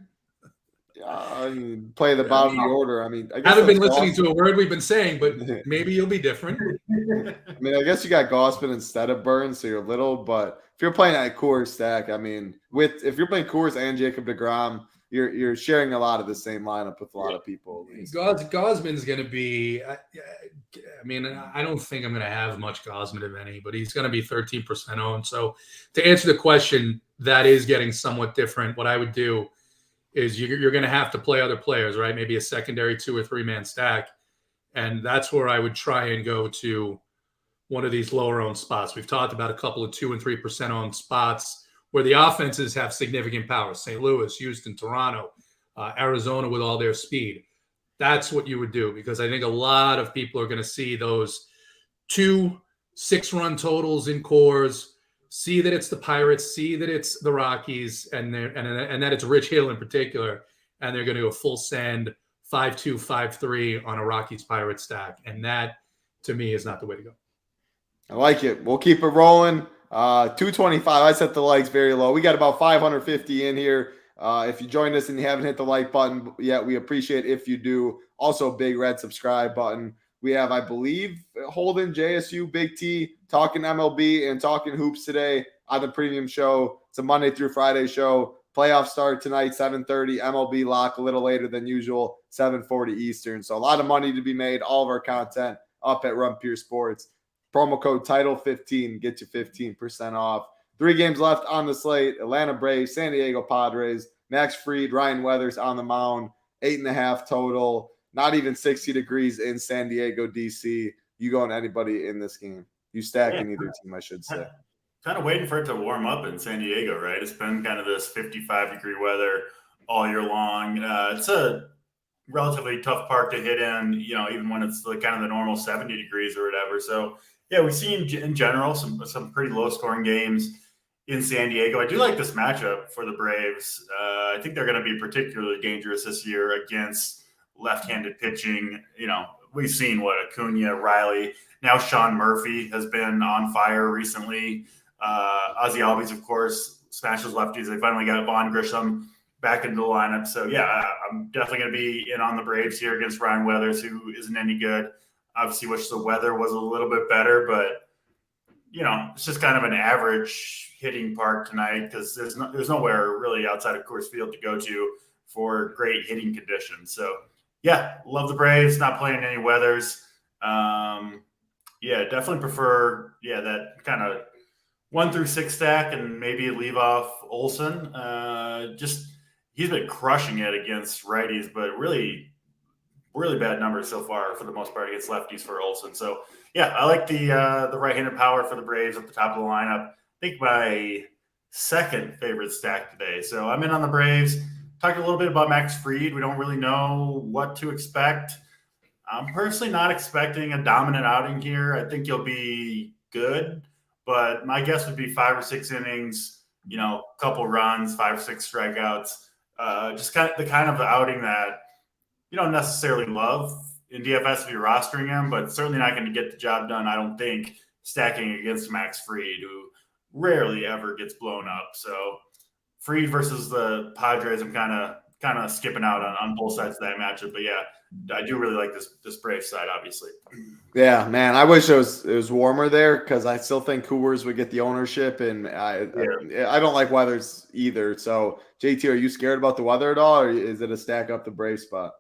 I mean, play the bottom of the order. I mean, I haven't been listening to a word we've been saying, but maybe you'll be different. I mean, I guess you got Gausman instead of Burns, so you're little. But if you're playing that Coors stack, I mean, if you're playing Coors and Jacob deGrom, you're sharing a lot of the same lineup with a lot of people. Gausman's going to be. I mean, I don't think I'm going to have much Gausman, if any, but he's going to be 13% owned. So to answer the question, that is getting somewhat different. What I would do is you're going to have to play other players, right? Maybe a secondary 2 or 3 man stack, and that's where I would try and go to one of these lower owned spots. We've talked about a couple of 2 and 3% owned spots where the offenses have significant power. St. Louis, Houston, Toronto, Arizona with all their speed. That's what you would do, because I think a lot of people are going to see those 2 6-run totals in Coors, see that it's the Pirates, see that it's the Rockies, and that it's Rich Hill in particular, and they're going to go full send 5-2, 5-3 on a Rockies-Pirates stack. And that, to me, is not the way to go. I like it. We'll keep it rolling. 225. I set the likes very low. We got about 550 in here. If you joined us and you haven't hit the like button yet, we appreciate if you do. Also, big red subscribe button. We have, I believe, Holden, JSU, Big T, talking MLB and talking hoops today on the premium show. It's a Monday through Friday show. Playoff start tonight, 7:30. MLB lock a little later than usual, 7:40 Eastern. So a lot of money to be made. All of our content up at Run Pure Sports. Promo code TITLE15 get you 15% off. 3 games left on the slate. Atlanta Braves, San Diego Padres, Max Fried, Ryan Weathers on the mound. 8.5 total. Not even 60 degrees in San Diego, DC. You going anybody in this game? You stacking either team, I should say. Kind of waiting for it to warm up in San Diego, right? It's been kind of this 55-degree weather all year long. It's a relatively tough park to hit in, even when it's like kind of the normal 70 degrees or whatever. So, yeah, we've seen in general some pretty low-scoring games in San Diego. I do like this matchup for the Braves. I think they're going to be particularly dangerous this year against left-handed pitching. We've seen Acuna, Riley, now Sean Murphy has been on fire recently. Ozzie Albies, of course, smashes lefties. They finally got Vaughn Grisham back into the lineup. So, yeah, I'm definitely going to be in on the Braves here against Ryan Weathers, who isn't any good. Obviously, wish the weather was a little bit better, but, it's just kind of an average hitting park tonight because there's nowhere really outside of Coors Field to go to for great hitting conditions. So, yeah, love the Braves, not playing any Weathers. Definitely prefer, that kind of 1 through 6 stack and maybe leave off Olsen. He's been crushing it against righties, but really, really bad numbers so far for the most part against lefties for Olsen. So, yeah, I like the right-handed power for the Braves at the top of the lineup. I think my second favorite stack today. So I'm in on the Braves. Talked a little bit about Max Fried. We don't really know what to expect. I'm personally not expecting a dominant outing here. I think he'll be good, but my guess would be 5 or 6 innings, a couple runs, 5 or 6 strikeouts. Just kind of the kind of outing that you don't necessarily love in DFS if you're rostering him, but certainly not going to get the job done, I don't think, stacking against Max Fried, who rarely ever gets blown up. So Fried versus the Padres, I'm kind of skipping out on both sides of that matchup. But yeah, I do really like this Braves side, obviously. Yeah, man, I wish it was warmer there because I still think Coors would get the ownership, and I don't like Weathers either. So, JT, are you scared about the weather at all, or is it a stack up the Braves spot?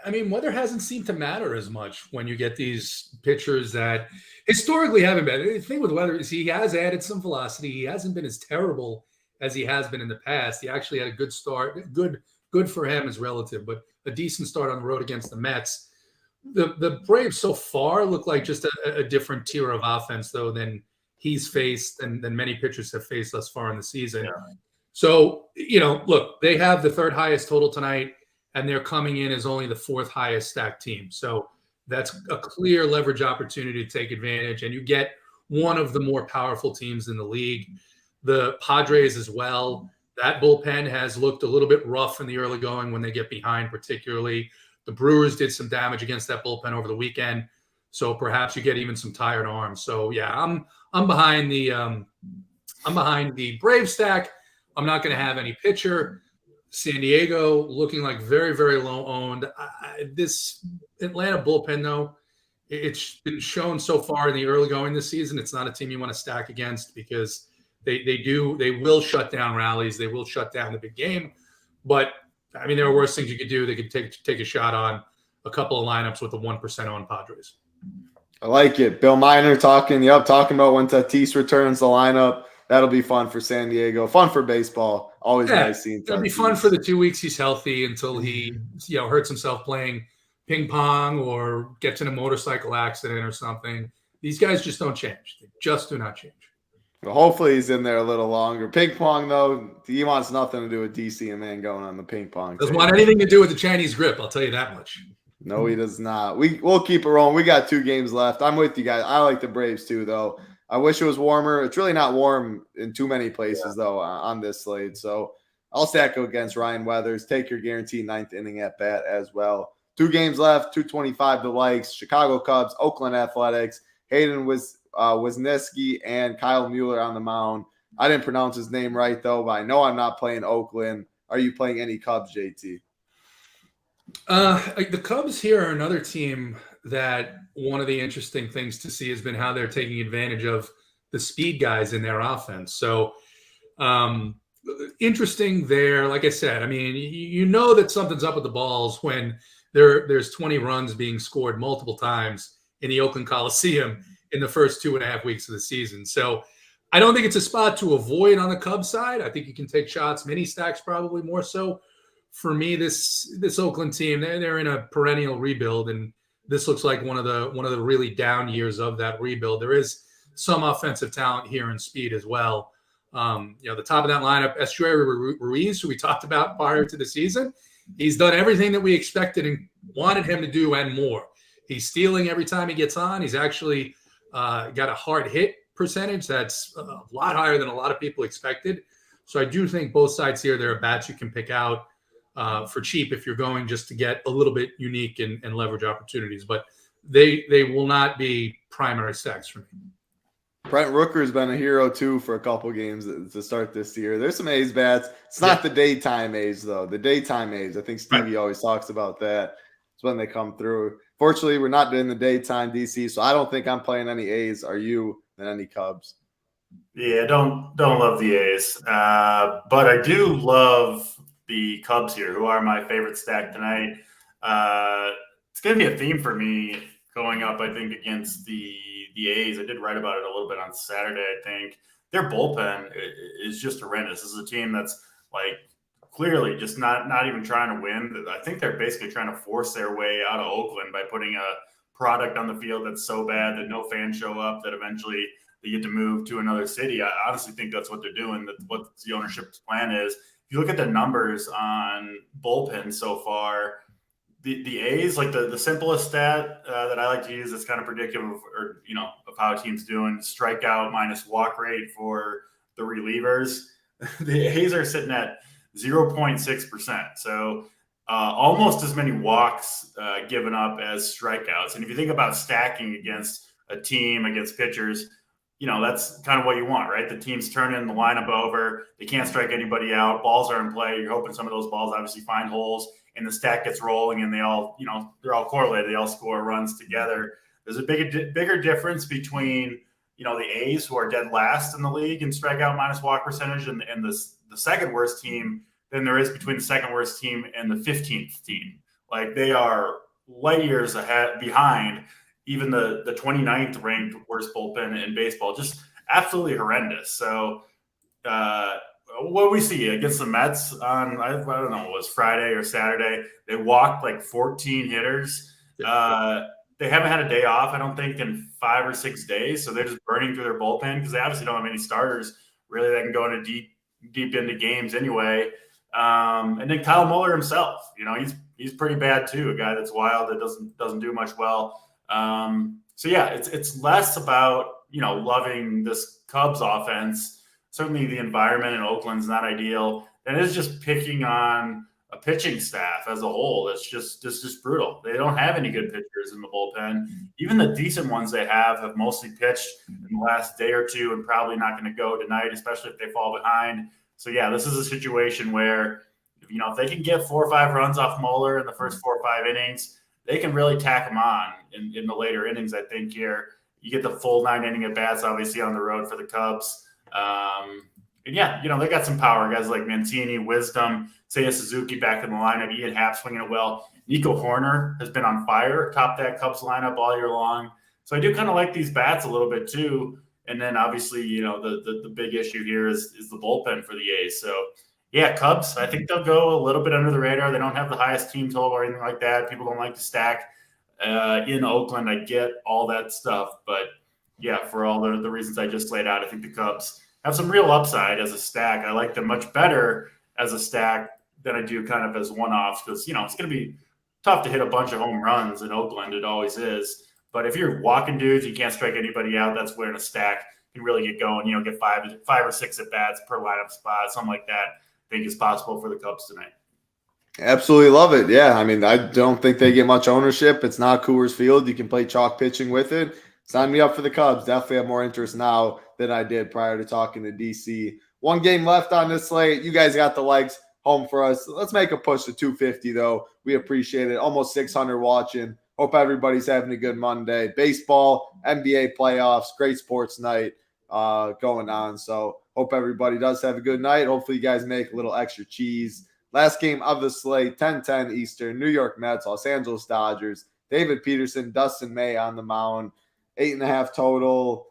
I mean, weather hasn't seemed to matter as much when you get these pitchers that historically haven't been. The thing with weather is he has added some velocity. He hasn't been as terrible as he has been in the past. He actually had a good start. Good for him is relative, but a decent start on the road against the Mets. The Braves so far look like just a different tier of offense, though, than he's faced and than many pitchers have faced thus far in the season. Yeah. So, look, they have the third highest total tonight, and they're coming in as only the fourth highest stacked team. So that's a clear leverage opportunity to take advantage, and you get one of the more powerful teams in the league. The Padres as well. That bullpen has looked a little bit rough in the early going when they get behind, particularly. The Brewers did some damage against that bullpen over the weekend, so perhaps you get even some tired arms. So yeah, I'm behind the Brave stack. I'm not going to have any pitcher. San Diego looking like very, very low owned. This Atlanta bullpen, though, it's been shown so far in the early going this season, it's not a team you want to stack against because they will shut down rallies. They will shut down the big game. But, I mean, there are worse things you could do. They could take a shot on a couple of lineups with the 1% on Padres. I like it. Bill Miner talking about when Tatis returns the lineup. That'll be fun for San Diego. Fun for baseball. Always nice seeing Tatis. It'll be fun for the 2 weeks he's healthy until he hurts himself playing ping pong or gets in a motorcycle accident or something. These guys just don't change. They just do not change. Well, hopefully he's in there a little longer. Ping pong, though, he wants nothing to do with DC and Mangone on the ping pong. Doesn't want anything to do with the Chinese grip, I'll tell you that much. No, he does not. We'll keep it rolling. We got 2 games left. I'm with you guys. I like the Braves too, though. I wish it was warmer. It's really not warm in too many places, though, on this slate. So I'll stack it against Ryan Weathers. Take your guaranteed 9th inning at bat as well. 2 games left, 225 the likes. Chicago Cubs, Oakland Athletics, Hayden Wesneski, and Kyle Mueller on the mound. I didn't pronounce his name right, though, but I know I'm not playing Oakland. Are you playing any Cubs, JT? The Cubs here are another team that one of the interesting things to see has been how they're taking advantage of the speed guys in their offense. So interesting there. Like I said, I mean, you know that something's up with the balls when there's 20 runs being scored multiple times in the Oakland Coliseum in the first 2.5 weeks of the season. So I don't think it's a spot to avoid on the Cubs side. I think you can take shots, mini stacks probably more so. For me, this Oakland team, they're in a perennial rebuild, and this looks like one of the really down years of that rebuild. There is some offensive talent here and speed as well. The top of that lineup, Estuary Ruiz, who we talked about prior to the season, he's done everything that we expected and wanted him to do and more. He's stealing every time he gets on. He's actually got a hard hit percentage that's a lot higher than a lot of people expected. So I do think both sides here, there are bats you can pick out for cheap if you're going just to get a little bit unique and leverage opportunities. But they will not be primary stacks for me. Brent Rooker's been a hero, too, for a couple games to start this year. There's some A's bats. It's not the daytime A's, though. The daytime A's. I think Stevie always talks about that. It's when they come through. Fortunately, we're not in the daytime, DC, so I don't think I'm playing any A's. Are you? And any Cubs? Yeah, don't love the A's. But I do love the Cubs here, who are my favorite stack tonight. It's going to be a theme for me going up, I think, against the A's. I did write about it a little bit on Saturday, I think. Their bullpen is just horrendous. This is a team that's, like, clearly just not even trying to win. I think they're basically trying to force their way out of Oakland by putting a product on the field that's so bad that no fans show up, that eventually they get to move to another city. I honestly think that's what they're doing. That's what the ownership's plan is. If you look at the numbers on bullpen so far, the A's, like the simplest stat that I like to use that's kind of predictive of how a team's doing, strikeout minus walk rate for the relievers. The A's are sitting at 0.6%. So almost as many walks given up as strikeouts. And if you think about stacking against a team, against pitchers, that's kind of what you want, right? The team's turning the lineup over. They can't strike anybody out. Balls are in play. You're hoping some of those balls obviously find holes and the stack gets rolling and they all, they're all correlated. They all score runs together. There's a bigger difference between, the A's, who are dead last in the league in strikeout minus walk percentage, and the second worst team than there is between the second worst team and the 15th team, Like they are light years behind even the 29th ranked worst bullpen in baseball. Just absolutely horrendous. So what we see against the Mets on, I don't know, it was Friday or Saturday, they walked like 14 hitters. They haven't had a day off, I don't think, in 5 or 6 days. So they're just burning through their bullpen because they obviously don't have any starters really that can go into deep into games anyway. And then Kyle Muller himself, he's pretty bad too. A guy that's wild that doesn't do much well. So yeah, it's less about loving this Cubs offense. Certainly, the environment in Oakland's not ideal, and it's just picking on a pitching staff as a whole. It's just brutal. They don't have any good pitchers in the bullpen. Even the decent ones they have mostly pitched in the last day or two and probably not going to go tonight, especially if they fall behind. So yeah, this is a situation where, if they can get 4 or 5 runs off Muller in the first 4 or 5 innings, they can really tack him on in the later innings. I think here you get the full 9 inning at bats, obviously on the road for the Cubs. And yeah, they got some power, guys like Mancini, Wisdom, Seiya Suzuki back in the lineup, Ian Happ swinging it well. Nico Horner has been on fire, topped that Cubs lineup all year long. So I do kind of like these bats a little bit too. And then obviously, the big issue here is the bullpen for the A's. So yeah, Cubs, I think they'll go a little bit under the radar. They don't have the highest team total or anything like that. People don't like to stack in Oakland. I get all that stuff. But yeah, for all the reasons I just laid out, I think the Cubs have some real upside as a stack. I like them much better as a stack than I do kind of as one-offs because, it's going to be tough to hit a bunch of home runs in Oakland. It always is. But if you're walking dudes, you can't strike anybody out. That's where in a stack can really get going. Get 5 or 6 at bats per lineup spot, something like that. I think is possible for the Cubs tonight. Absolutely love it. Yeah, I mean, I don't think they get much ownership. It's not Coors Field. You can play chalk pitching with it. Sign me up for the Cubs. Definitely have more interest now than I did prior to talking to DC. 1 game left on this slate. You guys got the likes home for us. Let's make a push to 250, though. We appreciate it. Almost 600 watching. Hope everybody's having a good Monday. Baseball, NBA playoffs, great sports night going on. So hope everybody does have a good night. Hopefully you guys make a little extra cheese. Last game of the slate, 10:10 Eastern, New York Mets, Los Angeles Dodgers, David Peterson, Dustin May on the mound, 8.5 total.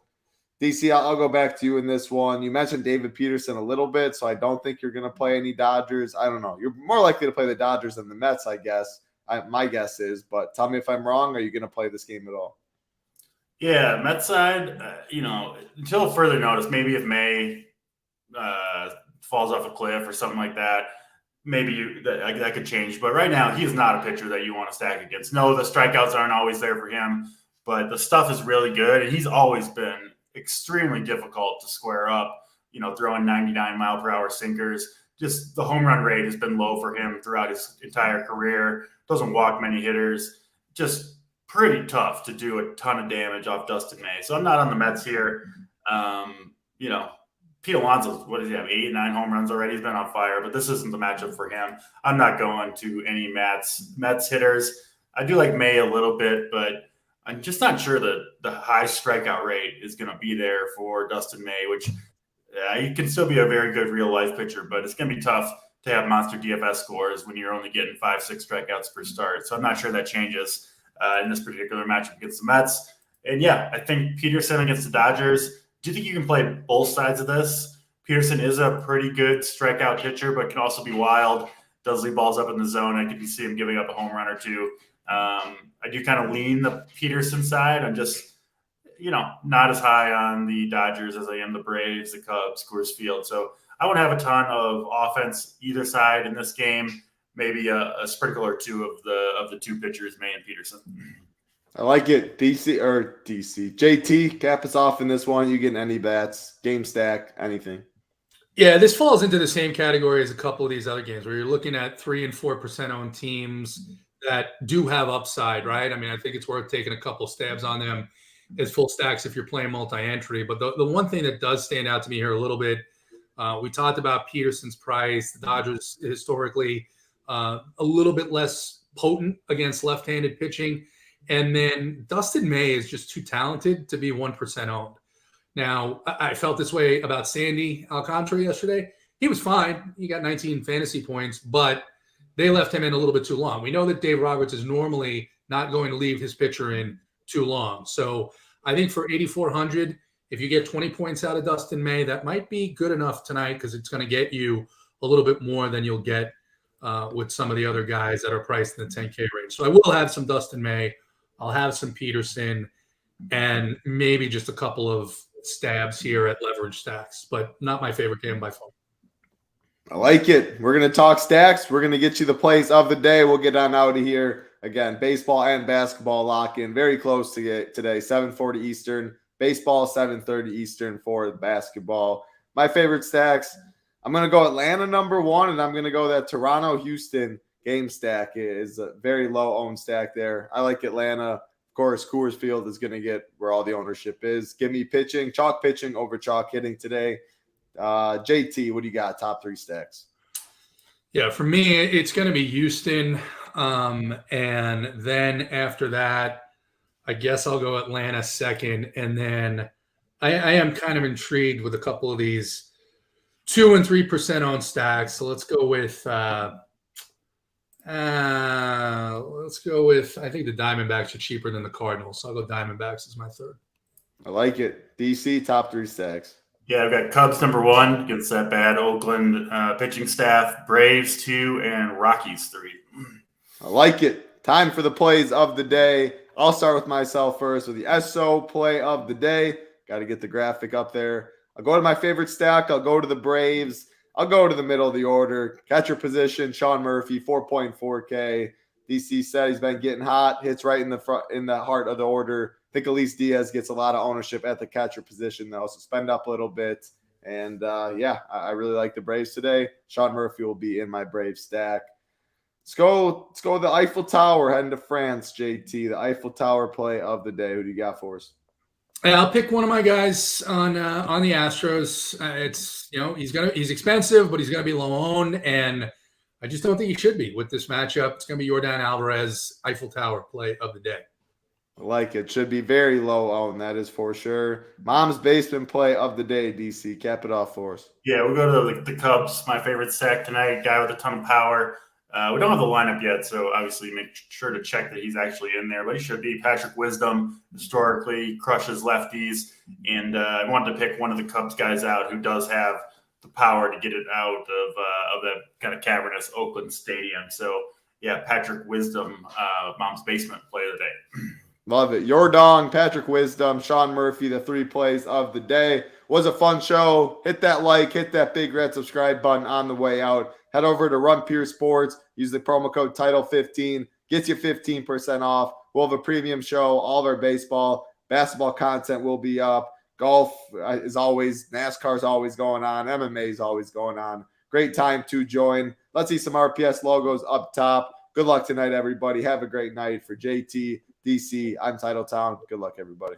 DC, I'll go back to you in this one. You mentioned David Peterson a little bit, so I don't think you're going to play any Dodgers. I don't know. You're more likely to play the Dodgers than the Mets, I guess. My guess is, but tell me if I'm wrong. Are you going to play this game at all? Yeah, Mets side, until further notice, maybe if May falls off a cliff or something like that, maybe that could change. But right now, he's not a pitcher that you want to stack against. No, the strikeouts aren't always there for him, but the stuff is really good. And he's always been extremely difficult to square up, throwing 99-mile-per-hour sinkers. Just the home run rate has been low for him throughout his entire career. Doesn't walk many hitters. Just pretty tough to do a ton of damage off Dustin May. So I'm not on the Mets here. Pete Alonso, what does he have? 8, 9 home runs already. He's been on fire, but this isn't the matchup for him. I'm not going to any Mets hitters. I do like May a little bit, but I'm just not sure that the high strikeout rate is going to be there for Dustin May, which he can still be a very good real-life pitcher, but it's going to be tough to have monster DFS scores when you're only getting 5-6 strikeouts per start. So I'm not sure that changes in this particular matchup against the Mets. And yeah, I think Peterson against the Dodgers. Do you think you can play both sides of this? Peterson is a pretty good strikeout pitcher, but can also be wild. Does leave balls up in the zone. I could see him giving up a home run or two. I do kind of lean the Peterson side. I'm just, not as high on the Dodgers as I am the Braves, the Cubs, Coors Field. So I won't have a ton of offense either side in this game. Maybe a sprinkle or two of the two pitchers, May and Peterson. I like it. JT, cap us off in this one. You getting any bats, game stack, anything? Yeah, this falls into the same category as a couple of these other games where you're looking at 3% and 4% owned teams that do have upside, right? I mean, I think it's worth taking a couple stabs on them as full stacks if you're playing multi-entry. But the one thing that does stand out to me here a little bit, we talked about Peterson's price. The Dodgers historically a little bit less potent against left-handed pitching. And then Dustin May is just too talented to be 1% owned. Now, I felt this way about Sandy Alcantara yesterday. He was fine. He got 19 fantasy points, but they left him in a little bit too long. We know that Dave Roberts is normally not going to leave his pitcher in too long. So I think for 8,400, if you get 20 points out of Dustin May, that might be good enough tonight because it's going to get you a little bit more than you'll get with some of the other guys that are priced in the 10K range. So I will have some Dustin May. I'll have some Peterson and maybe just a couple of stabs here at leverage stacks, but not my favorite game by far. I like it. We're going to talk stacks. We're going to get you the plays of the day. We'll get on out of here. Again, baseball and basketball lock in very close to get today, 7:40 Eastern. Baseball, 7:30 Eastern for basketball. My favorite stacks, I'm going to go Atlanta number 1, and I'm going to go that Toronto-Houston game stack. Is a very low-owned stack there. I like Atlanta. Of course, Coors Field is going to get where all the ownership is. Give me pitching, chalk pitching over chalk hitting today. JT, what do you got? Top 3 stacks. Yeah, for me, it's going to be Houston. And then after that, I guess I'll go Atlanta second. And then I am kind of intrigued with a couple of these 2% and 3% on stacks. So let's go with I think the Diamondbacks are cheaper than the Cardinals. So I'll go Diamondbacks as my third. I like it. DC, top 3 stacks. Yeah, I've got Cubs number 1 against that bad Oakland pitching staff, Braves 2, and Rockies 3. I like it. Time for the plays of the day. I'll start with myself first with the SO play of the day. Got to get the graphic up there. I'll go to my favorite stack. I'll go to the Braves. I'll go to the middle of the order. Catcher position, Sean Murphy, 4.4K. DC said he's been getting hot. Hits right in the front, in the heart of the order. I think Elise Diaz gets a lot of ownership at the catcher position, though, so spend up a little bit. And, I really like the Braves today. Sean Murphy will be in my Braves stack. Let's go to the Eiffel Tower, heading to France, JT. The Eiffel Tower play of the day. Who do you got for us? I'll pick one of my guys on the Astros. He's expensive, but he's gonna be low owned, and I just don't think he should be with this matchup. It's gonna be Yordan Alvarez, Eiffel Tower play of the day. I like it. Should be very low owned, that is for sure. Mom's basement play of the day, DC. Cap it off for us. Yeah, we'll go to the Cubs, my favorite stack tonight. Guy with a ton of power. We don't have the lineup yet, so obviously make sure to check that he's actually in there. But he should be. Patrick Wisdom historically crushes lefties, and I wanted to pick one of the Cubs guys out who does have the power to get it out of that kind of cavernous Oakland stadium. So yeah, Patrick Wisdom, Mom's basement play of the day. Love it. Your dong, Patrick Wisdom, Sean Murphy, the 3 plays of the day. Was a fun show. Hit that like, hit that big red subscribe button on the way out. Head over to Run Pure Sports. Use the promo code TITLE15. Gets you 15% off. We'll have a premium show. All of our baseball, basketball content will be up. Golf is always, NASCAR is always going on. MMA is always going on. Great time to join. Let's see some RPS logos up top. Good luck tonight, everybody. Have a great night. For JT, DC, I'm Titletown. Good luck, everybody.